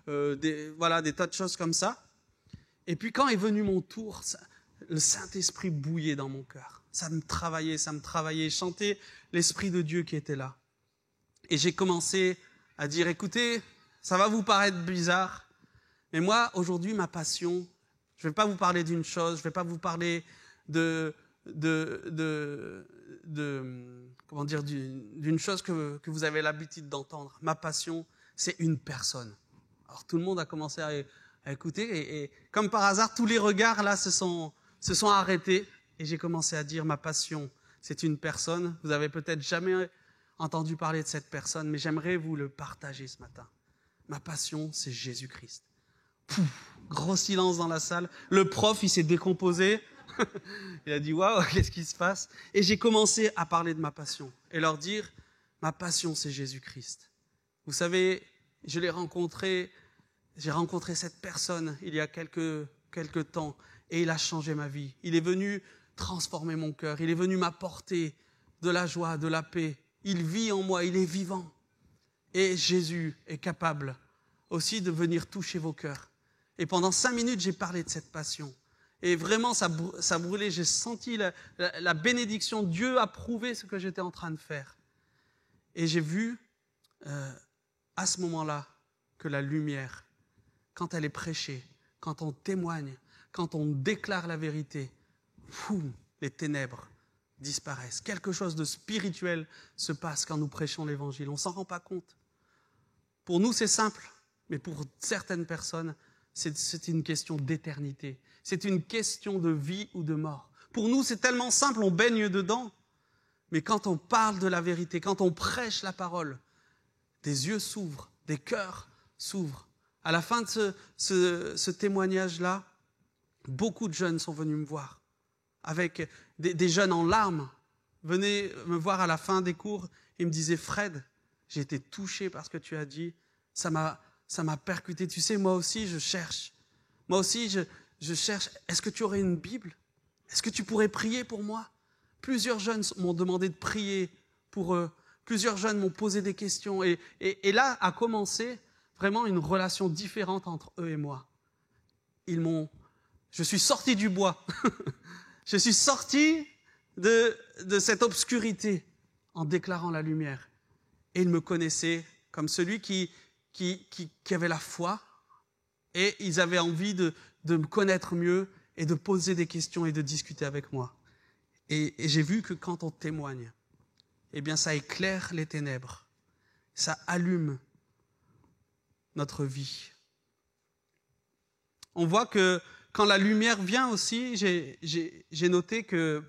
des tas de choses comme ça. Et puis quand est venu mon tour, le Saint-Esprit bouillait dans mon cœur. Ça me travaillait, chanter l'Esprit de Dieu qui était là. Et j'ai commencé à dire, écoutez, ça va vous paraître bizarre, mais moi, aujourd'hui, ma passion, je ne vais pas vous parler d'une chose, je ne vais pas vous parler d'une chose que vous avez l'habitude d'entendre. Ma passion, c'est une personne. Alors tout le monde a commencé à écouter et comme par hasard, tous les regards là se sont arrêtés et j'ai commencé à dire ma passion, c'est une personne. Vous avez peut-être jamais entendu parler de cette personne, mais j'aimerais vous le partager ce matin. Ma passion, c'est Jésus-Christ. Pouf, gros silence dans la salle. Le prof, il s'est décomposé. Il a dit waouh, qu'est-ce qui se passe? Et j'ai commencé à parler de ma passion et leur dire ma passion, c'est Jésus-Christ. Vous savez, j'ai rencontré cette personne il y a quelques temps et il a changé ma vie. Il est venu transformer mon cœur, il est venu m'apporter de la joie, de la paix. Il vit en moi, il est vivant. Et Jésus est capable aussi de venir toucher vos cœurs. Et pendant 5 minutes, j'ai parlé de cette passion. Et vraiment, ça brûlait, j'ai senti la bénédiction. Dieu a prouvé ce que j'étais en train de faire. Et j'ai vu à ce moment-là que la lumière, quand elle est prêchée, quand on témoigne, quand on déclare la vérité, les ténèbres disparaissent. Quelque chose de spirituel se passe quand nous prêchons l'évangile. On ne s'en rend pas compte. Pour nous, c'est simple, mais pour certaines personnes, c'est une question d'éternité. C'est une question de vie ou de mort. Pour nous, c'est tellement simple, on baigne dedans. Mais quand on parle de la vérité, quand on prêche la parole, des yeux s'ouvrent, des cœurs s'ouvrent. À la fin de ce témoignage-là, beaucoup de jeunes sont venus me voir, avec des jeunes en larmes, venaient me voir à la fin des cours et me disaient « Fred, j'ai été touché par ce que tu as dit, ça m'a percuté. Tu sais, moi aussi, je cherche. Moi aussi, je cherche. Est-ce que tu aurais une Bible? Est-ce que tu pourrais prier pour moi ?» Plusieurs jeunes m'ont demandé de prier pour eux. Plusieurs jeunes m'ont posé des questions. Et là a commencé vraiment une relation différente entre eux et moi. Je suis sorti du bois. Je suis sorti de cette obscurité en déclarant la lumière. Et ils me connaissaient comme celui qui avait la foi. Et ils avaient envie de me connaître mieux et de poser des questions et de discuter avec moi. Et j'ai vu que quand on témoigne, eh bien ça éclaire les ténèbres. Ça allume notre vie. On voit que quand la lumière vient aussi, j'ai noté que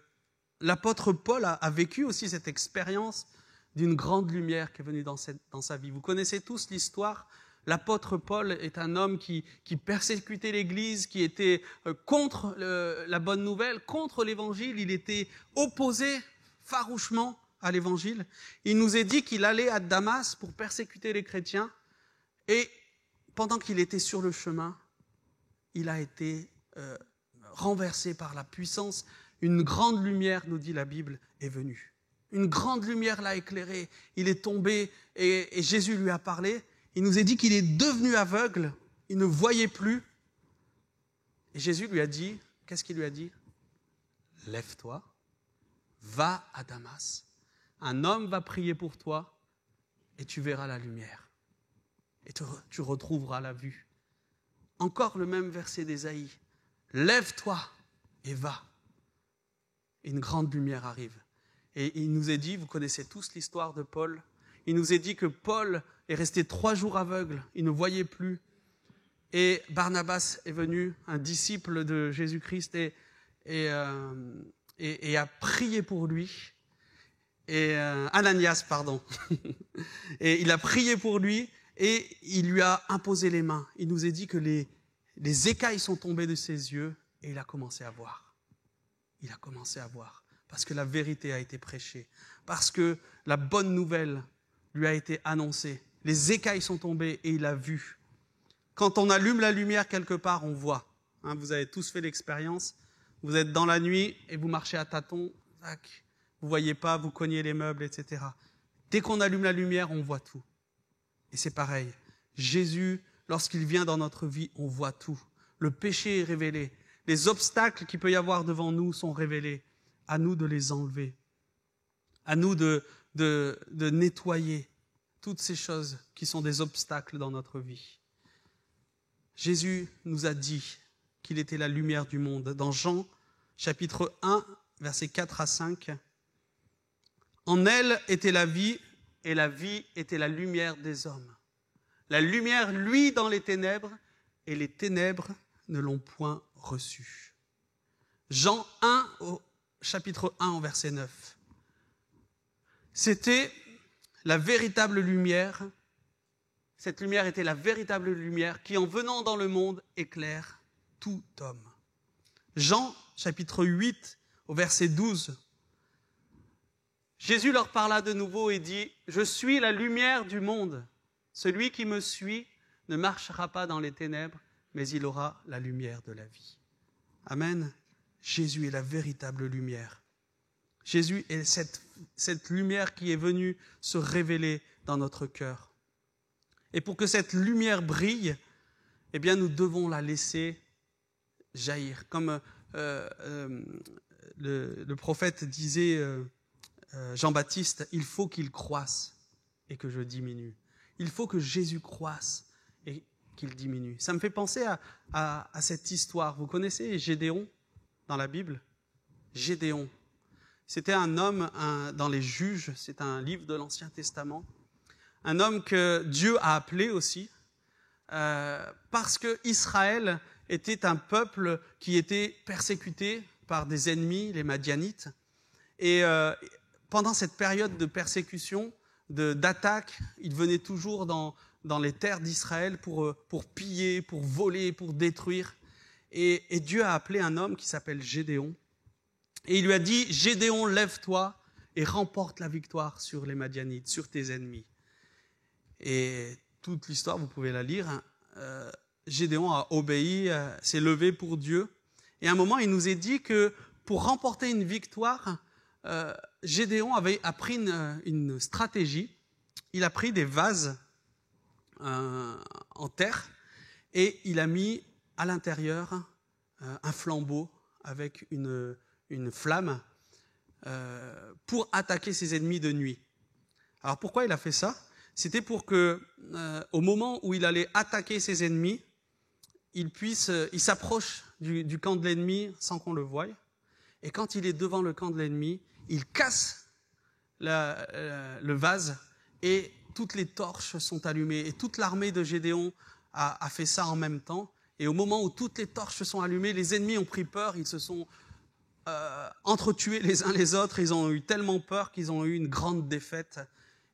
l'apôtre Paul a vécu aussi cette expérience d'une grande lumière qui est venue dans sa vie. Vous connaissez tous l'histoire. L'apôtre Paul est un homme qui persécutait l'Église, qui était contre la bonne nouvelle, contre l'Évangile. Il était opposé farouchement à l'Évangile. Il nous est dit qu'il allait à Damas pour persécuter les chrétiens. Et pendant qu'il était sur le chemin, il a été renversé par la puissance. Une grande lumière, nous dit la Bible, est venue. Une grande lumière l'a éclairé. Il est tombé et Jésus lui a parlé. Il nous est dit qu'il est devenu aveugle. Il ne voyait plus. Et Jésus lui a dit, qu'est-ce qu'il lui a dit? Lève-toi, va à Damas. Un homme va prier pour toi et tu verras la lumière. Et tu retrouveras la vue. Encore le même verset d'Ésaïe. Lève-toi et va. Une grande lumière arrive. Et il nous est dit, vous connaissez tous l'histoire de Paul, il nous est dit que Paul est resté 3 jours aveugle, il ne voyait plus. Et Barnabas est venu, un disciple de Jésus-Christ, et a prié pour lui. Ananias, pardon. Et il a prié pour lui et il lui a imposé les mains. Il nous est dit que les écailles sont tombées de ses yeux et il a commencé à voir. Il a commencé à voir. Parce que la vérité a été prêchée. Parce que la bonne nouvelle lui a été annoncée. Les écailles sont tombées et il a vu. Quand on allume la lumière quelque part, on voit. Vous avez tous fait l'expérience. Vous êtes dans la nuit et vous marchez à tâtons. Vous ne voyez pas, vous cognez les meubles, etc. Dès qu'on allume la lumière, on voit tout. Et c'est pareil. Jésus, lorsqu'il vient dans notre vie, on voit tout. Le péché est révélé. Les obstacles qu'il peut y avoir devant nous sont révélés. À nous de les enlever. À nous de nettoyer toutes ces choses qui sont des obstacles dans notre vie. Jésus nous a dit qu'il était la lumière du monde. Dans Jean, chapitre 1, versets 4 à 5. En elle était la vie, et la vie était la lumière des hommes. La lumière luit dans les ténèbres, et les ténèbres ne l'ont point reçue. Jean 1, chapitre 1, au verset 9. C'était la véritable lumière. Cette lumière était la véritable lumière qui, en venant dans le monde, éclaire tout homme. Jean, chapitre 8, au verset 12. Jésus leur parla de nouveau et dit « Je suis la lumière du monde. Celui qui me suit ne marchera pas dans les ténèbres, mais il aura la lumière de la vie. Amen. Jésus est la véritable lumière. Jésus est cette lumière qui est venue se révéler dans notre cœur. Et pour que cette lumière brille, eh bien, nous devons la laisser jaillir. Comme le prophète disait, Jean-Baptiste, il faut qu'il croisse et que je diminue. Il faut que Jésus croisse et qu'il diminue. Ça me fait penser à cette histoire. Vous connaissez Gédéon dans la Bible ? Gédéon. C'était un homme dans les Juges, c'est un livre de l'Ancien Testament. Un homme que Dieu a appelé aussi, parce que Israël était un peuple qui était persécuté par des ennemis, les Madianites. Et pendant cette période de persécution, d'attaque, ils venaient toujours dans les terres d'Israël pour piller, pour voler, pour détruire. Et Dieu a appelé un homme qui s'appelle Gédéon. Et il lui a dit, Gédéon, lève-toi et remporte la victoire sur les Madianites, sur tes ennemis. Et toute l'histoire, vous pouvez la lire. Gédéon a obéi, s'est levé pour Dieu. Et à un moment, il nous est dit que pour remporter une victoire, Gédéon avait appris une stratégie. Il a pris des vases en terre et il a mis à l'intérieur un flambeau avec une flamme pour attaquer ses ennemis de nuit. Alors pourquoi il a fait ça ? C'était pour que, au moment où il allait attaquer ses ennemis, il s'approche du camp de l'ennemi sans qu'on le voie. Et quand il est devant le camp de l'ennemi, il casse le vase et toutes les torches sont allumées. Et toute l'armée de Gédéon a fait ça en même temps. Et au moment où toutes les torches sont allumées, les ennemis ont pris peur, ils se sont entretués les uns les autres, ils ont eu tellement peur qu'ils ont eu une grande défaite.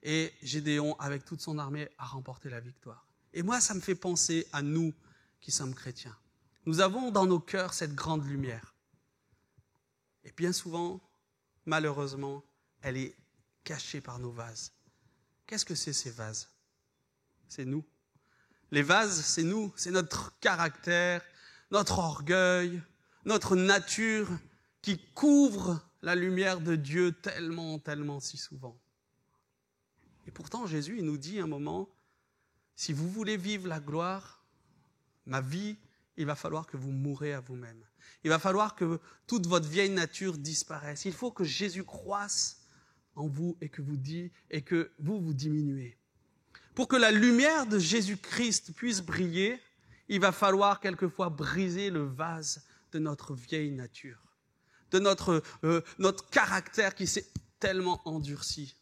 Et Gédéon, avec toute son armée, a remporté la victoire. Et moi, ça me fait penser à nous qui sommes chrétiens. Nous avons dans nos cœurs cette grande lumière. Et bien souvent, malheureusement, elle est cachée par nos vases. Qu'est-ce que c'est ces vases ? C'est nous. Les vases, c'est nous. C'est notre caractère, notre orgueil, notre nature qui couvre la lumière de Dieu tellement, tellement si souvent. Et pourtant, Jésus, il nous dit un moment, si vous voulez vivre la gloire, ma vie, il va falloir que vous mourrez à vous-même. Il va falloir que toute votre vieille nature disparaisse. Il faut que Jésus croisse en vous et que vous diminuez. Pour que la lumière de Jésus-Christ puisse briller, il va falloir quelquefois briser le vase de notre vieille nature, de notre caractère qui s'est tellement endurci.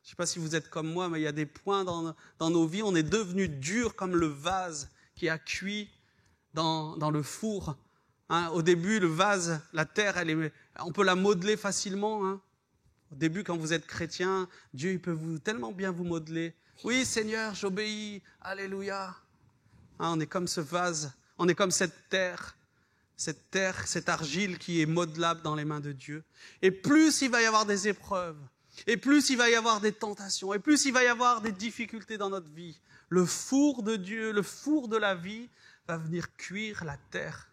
Je ne sais pas si vous êtes comme moi, mais il y a des points dans nos vies, on est devenu dur comme le vase qui a cuit dans le four. Hein, au début, le vase, la terre, on peut la modeler facilement. Hein. Au début, quand vous êtes chrétien, Dieu il peut tellement bien vous modeler. Oui, Seigneur, j'obéis, alléluia. Hein, on est comme ce vase, on est comme cette terre, cette argile qui est modelable dans les mains de Dieu. Et plus il va y avoir des épreuves, et plus il va y avoir des tentations, et plus il va y avoir des difficultés dans notre vie, le four de Dieu, le four de la vie va venir cuire la terre,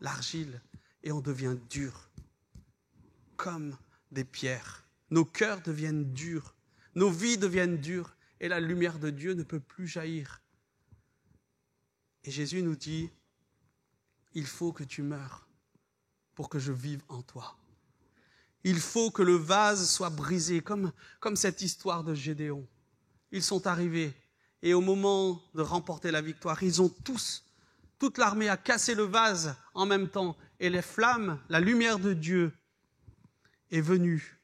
l'argile, et on devient dur, comme des pierres. Nos cœurs deviennent durs, nos vies deviennent dures, et la lumière de Dieu ne peut plus jaillir. Et Jésus nous dit, il faut que tu meures pour que je vive en toi. Il faut que le vase soit brisé, comme cette histoire de Gédéon. Ils sont arrivés, et au moment de remporter la victoire, ils ont toute l'armée a cassé le vase en même temps, et les flammes, la lumière de Dieu est venue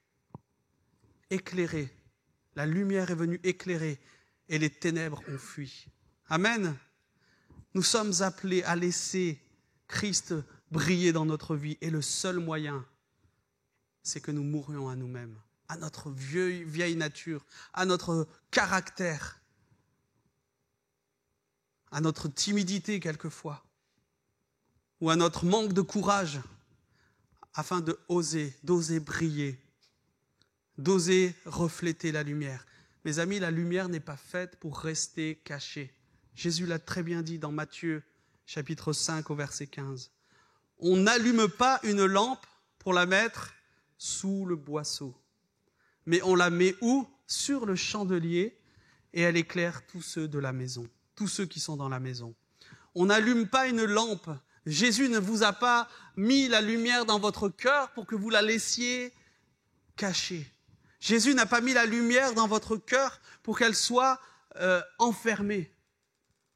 éclairer. La lumière est venue éclairer, et les ténèbres ont fui. Amen. Nous sommes appelés à laisser Christ briller dans notre vie, et le seul moyen, c'est que nous mourions à nous-mêmes, à notre vieille nature, à notre caractère, à notre timidité quelquefois, ou à notre manque de courage, afin d'oser briller, d'oser refléter la lumière, Mes amis, la lumière n'est pas faite pour rester cachée. Jésus l'a très bien dit dans Matthieu, chapitre 5, au verset 15. On n'allume pas une lampe pour la mettre sous le boisseau, mais on la met où? Sur le chandelier, et elle éclaire tous ceux de la maison, tous ceux qui sont dans la maison. On n'allume pas une lampe. Jésus ne vous a pas mis la lumière dans votre cœur pour que vous la laissiez cachée. Jésus n'a pas mis la lumière dans votre cœur pour qu'elle soit enfermée.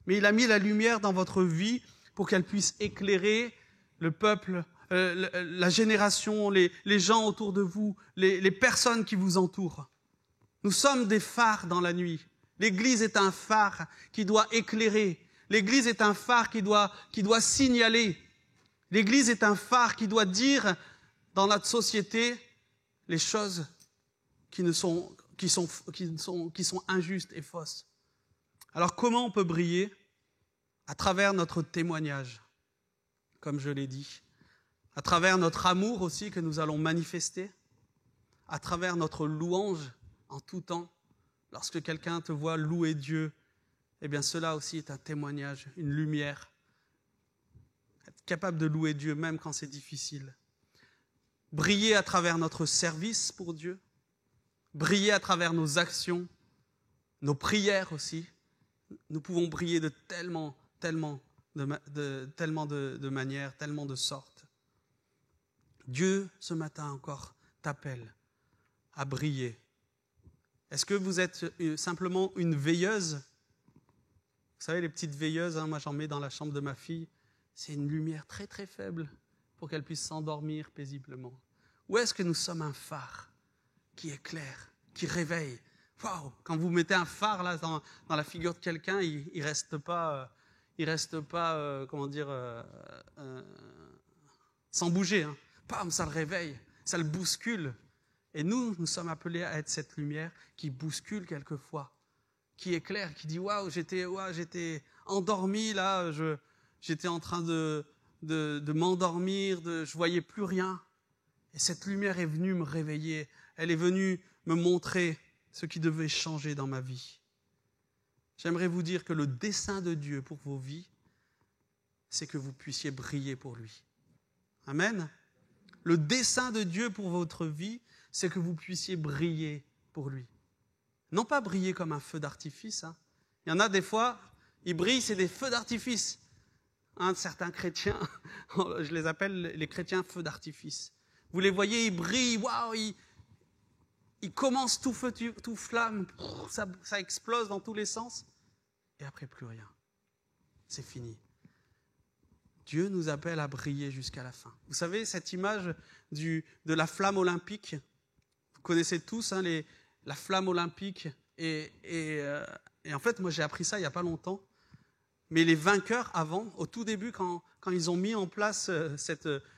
Mais il a mis la lumière dans votre vie pour qu'elle puisse éclairer le peuple, la génération, les gens autour de vous, les personnes qui vous entourent. Nous sommes des phares dans la nuit. L'Église est un phare qui doit éclairer. L'Église est un phare qui doit signaler. L'Église est un phare qui doit dire dans notre société les choses qui sont injustes et fausses. Alors comment on peut briller? À travers notre témoignage, comme je l'ai dit, à travers notre amour aussi que nous allons manifester, à travers notre louange en tout temps. Lorsque quelqu'un te voit louer Dieu, eh bien cela aussi est un témoignage, une lumière. Être capable de louer Dieu même quand c'est difficile. Briller à travers notre service pour Dieu, briller à travers nos actions, nos prières aussi. Nous pouvons briller de tellement de manières, tellement de sortes. Dieu, ce matin encore, t'appelle à briller. Est-ce que vous êtes simplement une veilleuse? Vous savez, les petites veilleuses, moi j'en mets dans la chambre de ma fille, c'est une lumière très très faible pour qu'elle puisse s'endormir paisiblement. Ou est-ce que nous sommes un phare qui éclaire, qui réveille? Waouh! Quand vous mettez un phare là dans la figure de quelqu'un, il reste pas sans bouger. Hein. Pam, ça le réveille, ça le bouscule. Et nous sommes appelés à être cette lumière qui bouscule quelquefois, qui éclaire, qui dit waouh, j'étais endormi là, j'étais en train de m'endormir, je voyais plus rien. Et cette lumière est venue me réveiller, elle est venue me montrer ce qui devait changer dans ma vie. J'aimerais vous dire que le dessein de Dieu pour vos vies, c'est que vous puissiez briller pour lui. Amen. Le dessein de Dieu pour votre vie, c'est que vous puissiez briller pour lui. Non pas briller comme un feu d'artifice. Hein. Il y en a des fois, ils brillent, c'est des feux d'artifice. Certains chrétiens, je les appelle les chrétiens feux d'artifice. Vous les voyez, ils brillent, waouh, ils commencent tout feu, tout flamme, ça explose dans tous les sens, et après plus rien. C'est fini. Dieu nous appelle à briller jusqu'à la fin. Vous savez, cette image de la flamme olympique, vous connaissez tous la flamme olympique, et en fait, moi j'ai appris ça il n'y a pas longtemps, mais les vainqueurs avant, au tout début, quand ils ont mis en place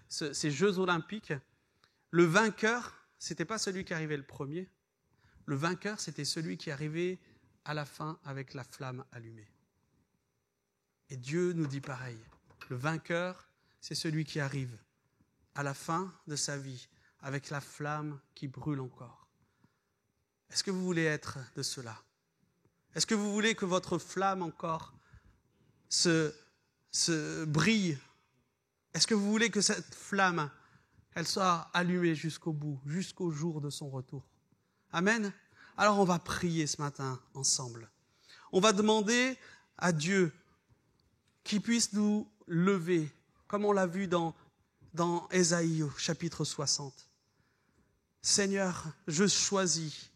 ces Jeux olympiques, le vainqueur, ce n'était pas celui qui arrivait le premier. Le vainqueur, c'était celui qui arrivait à la fin avec la flamme allumée. Et Dieu nous dit pareil. Le vainqueur, c'est celui qui arrive à la fin de sa vie avec la flamme qui brûle encore. Est-ce que vous voulez être de cela? Est-ce que vous voulez que votre flamme encore se brille? Est-ce que vous voulez que cette flamme, elle soit allumée jusqu'au bout, jusqu'au jour de son retour? Amen. Alors on va prier ce matin ensemble. On va demander à Dieu qu'il puisse nous lever, comme on l'a vu dans Ésaïe, chapitre 60. Seigneur, je choisis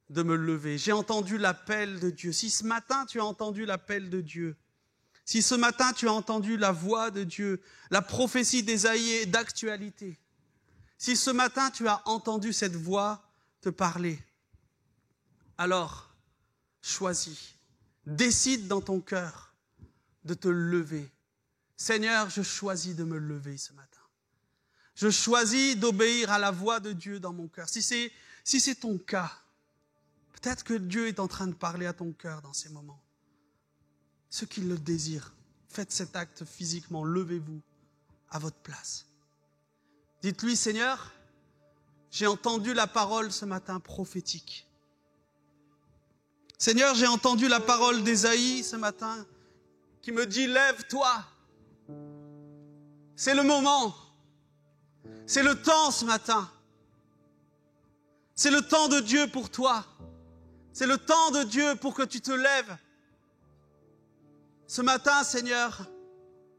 de me lever. J'ai entendu l'appel de Dieu. Si ce matin tu as entendu l'appel de Dieu, si ce matin tu as entendu la voix de Dieu, la prophétie d'Ésaïe est d'actualité, si ce matin tu as entendu cette voix te parler, alors choisis, décide dans ton cœur de te lever. Seigneur, je choisis de me lever ce matin. Je choisis d'obéir à la voix de Dieu dans mon cœur. Si c'est ton cas, peut-être que Dieu est en train de parler à ton cœur dans ces moments. Ceux qui le désirent, faites cet acte physiquement, levez-vous à votre place. Dites-lui, Seigneur, j'ai entendu la parole ce matin prophétique. Seigneur, j'ai entendu la parole d'Ésaïe ce matin qui me dit « Lève-toi ». C'est le moment. C'est le temps ce matin. C'est le temps de Dieu pour toi. C'est le temps de Dieu pour que tu te lèves. Ce matin, Seigneur,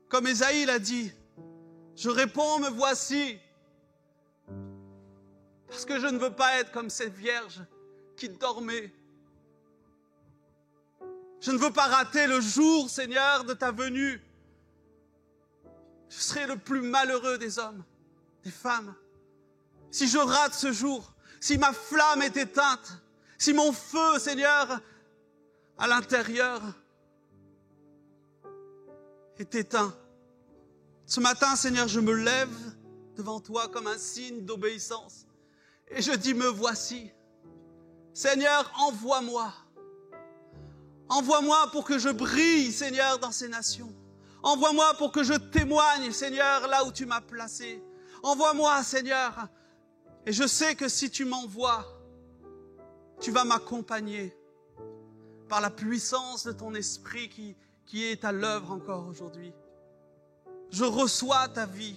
comme Ésaïe l'a dit, je réponds, me voici. Parce que je ne veux pas être comme cette vierge qui dormait. Je ne veux pas rater le jour, Seigneur, de ta venue. Je serai le plus malheureux des hommes, des femmes. Si je rate ce jour, si ma flamme est éteinte, si mon feu, Seigneur, à l'intérieur est éteint. Ce matin, Seigneur, je me lève devant toi comme un signe d'obéissance. Et je dis, me voici. Seigneur, envoie-moi. Envoie-moi pour que je brille, Seigneur, dans ces nations. Envoie-moi pour que je témoigne, Seigneur, là où tu m'as placé. Envoie-moi, Seigneur. Et je sais que si tu m'envoies, tu vas m'accompagner par la puissance de ton esprit qui est à l'œuvre encore aujourd'hui. Je reçois ta vie.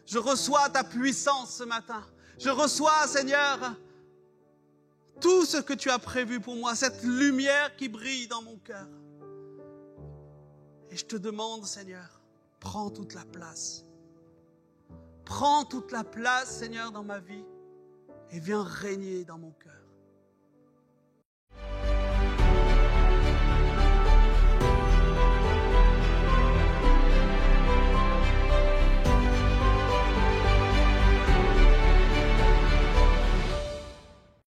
Je reçois ta puissance ce matin. Je reçois, Seigneur, tout ce que tu as prévu pour moi, cette lumière qui brille dans mon cœur. Et je te demande, Seigneur, prends toute la place. Prends toute la place, Seigneur, dans ma vie et viens régner dans mon cœur.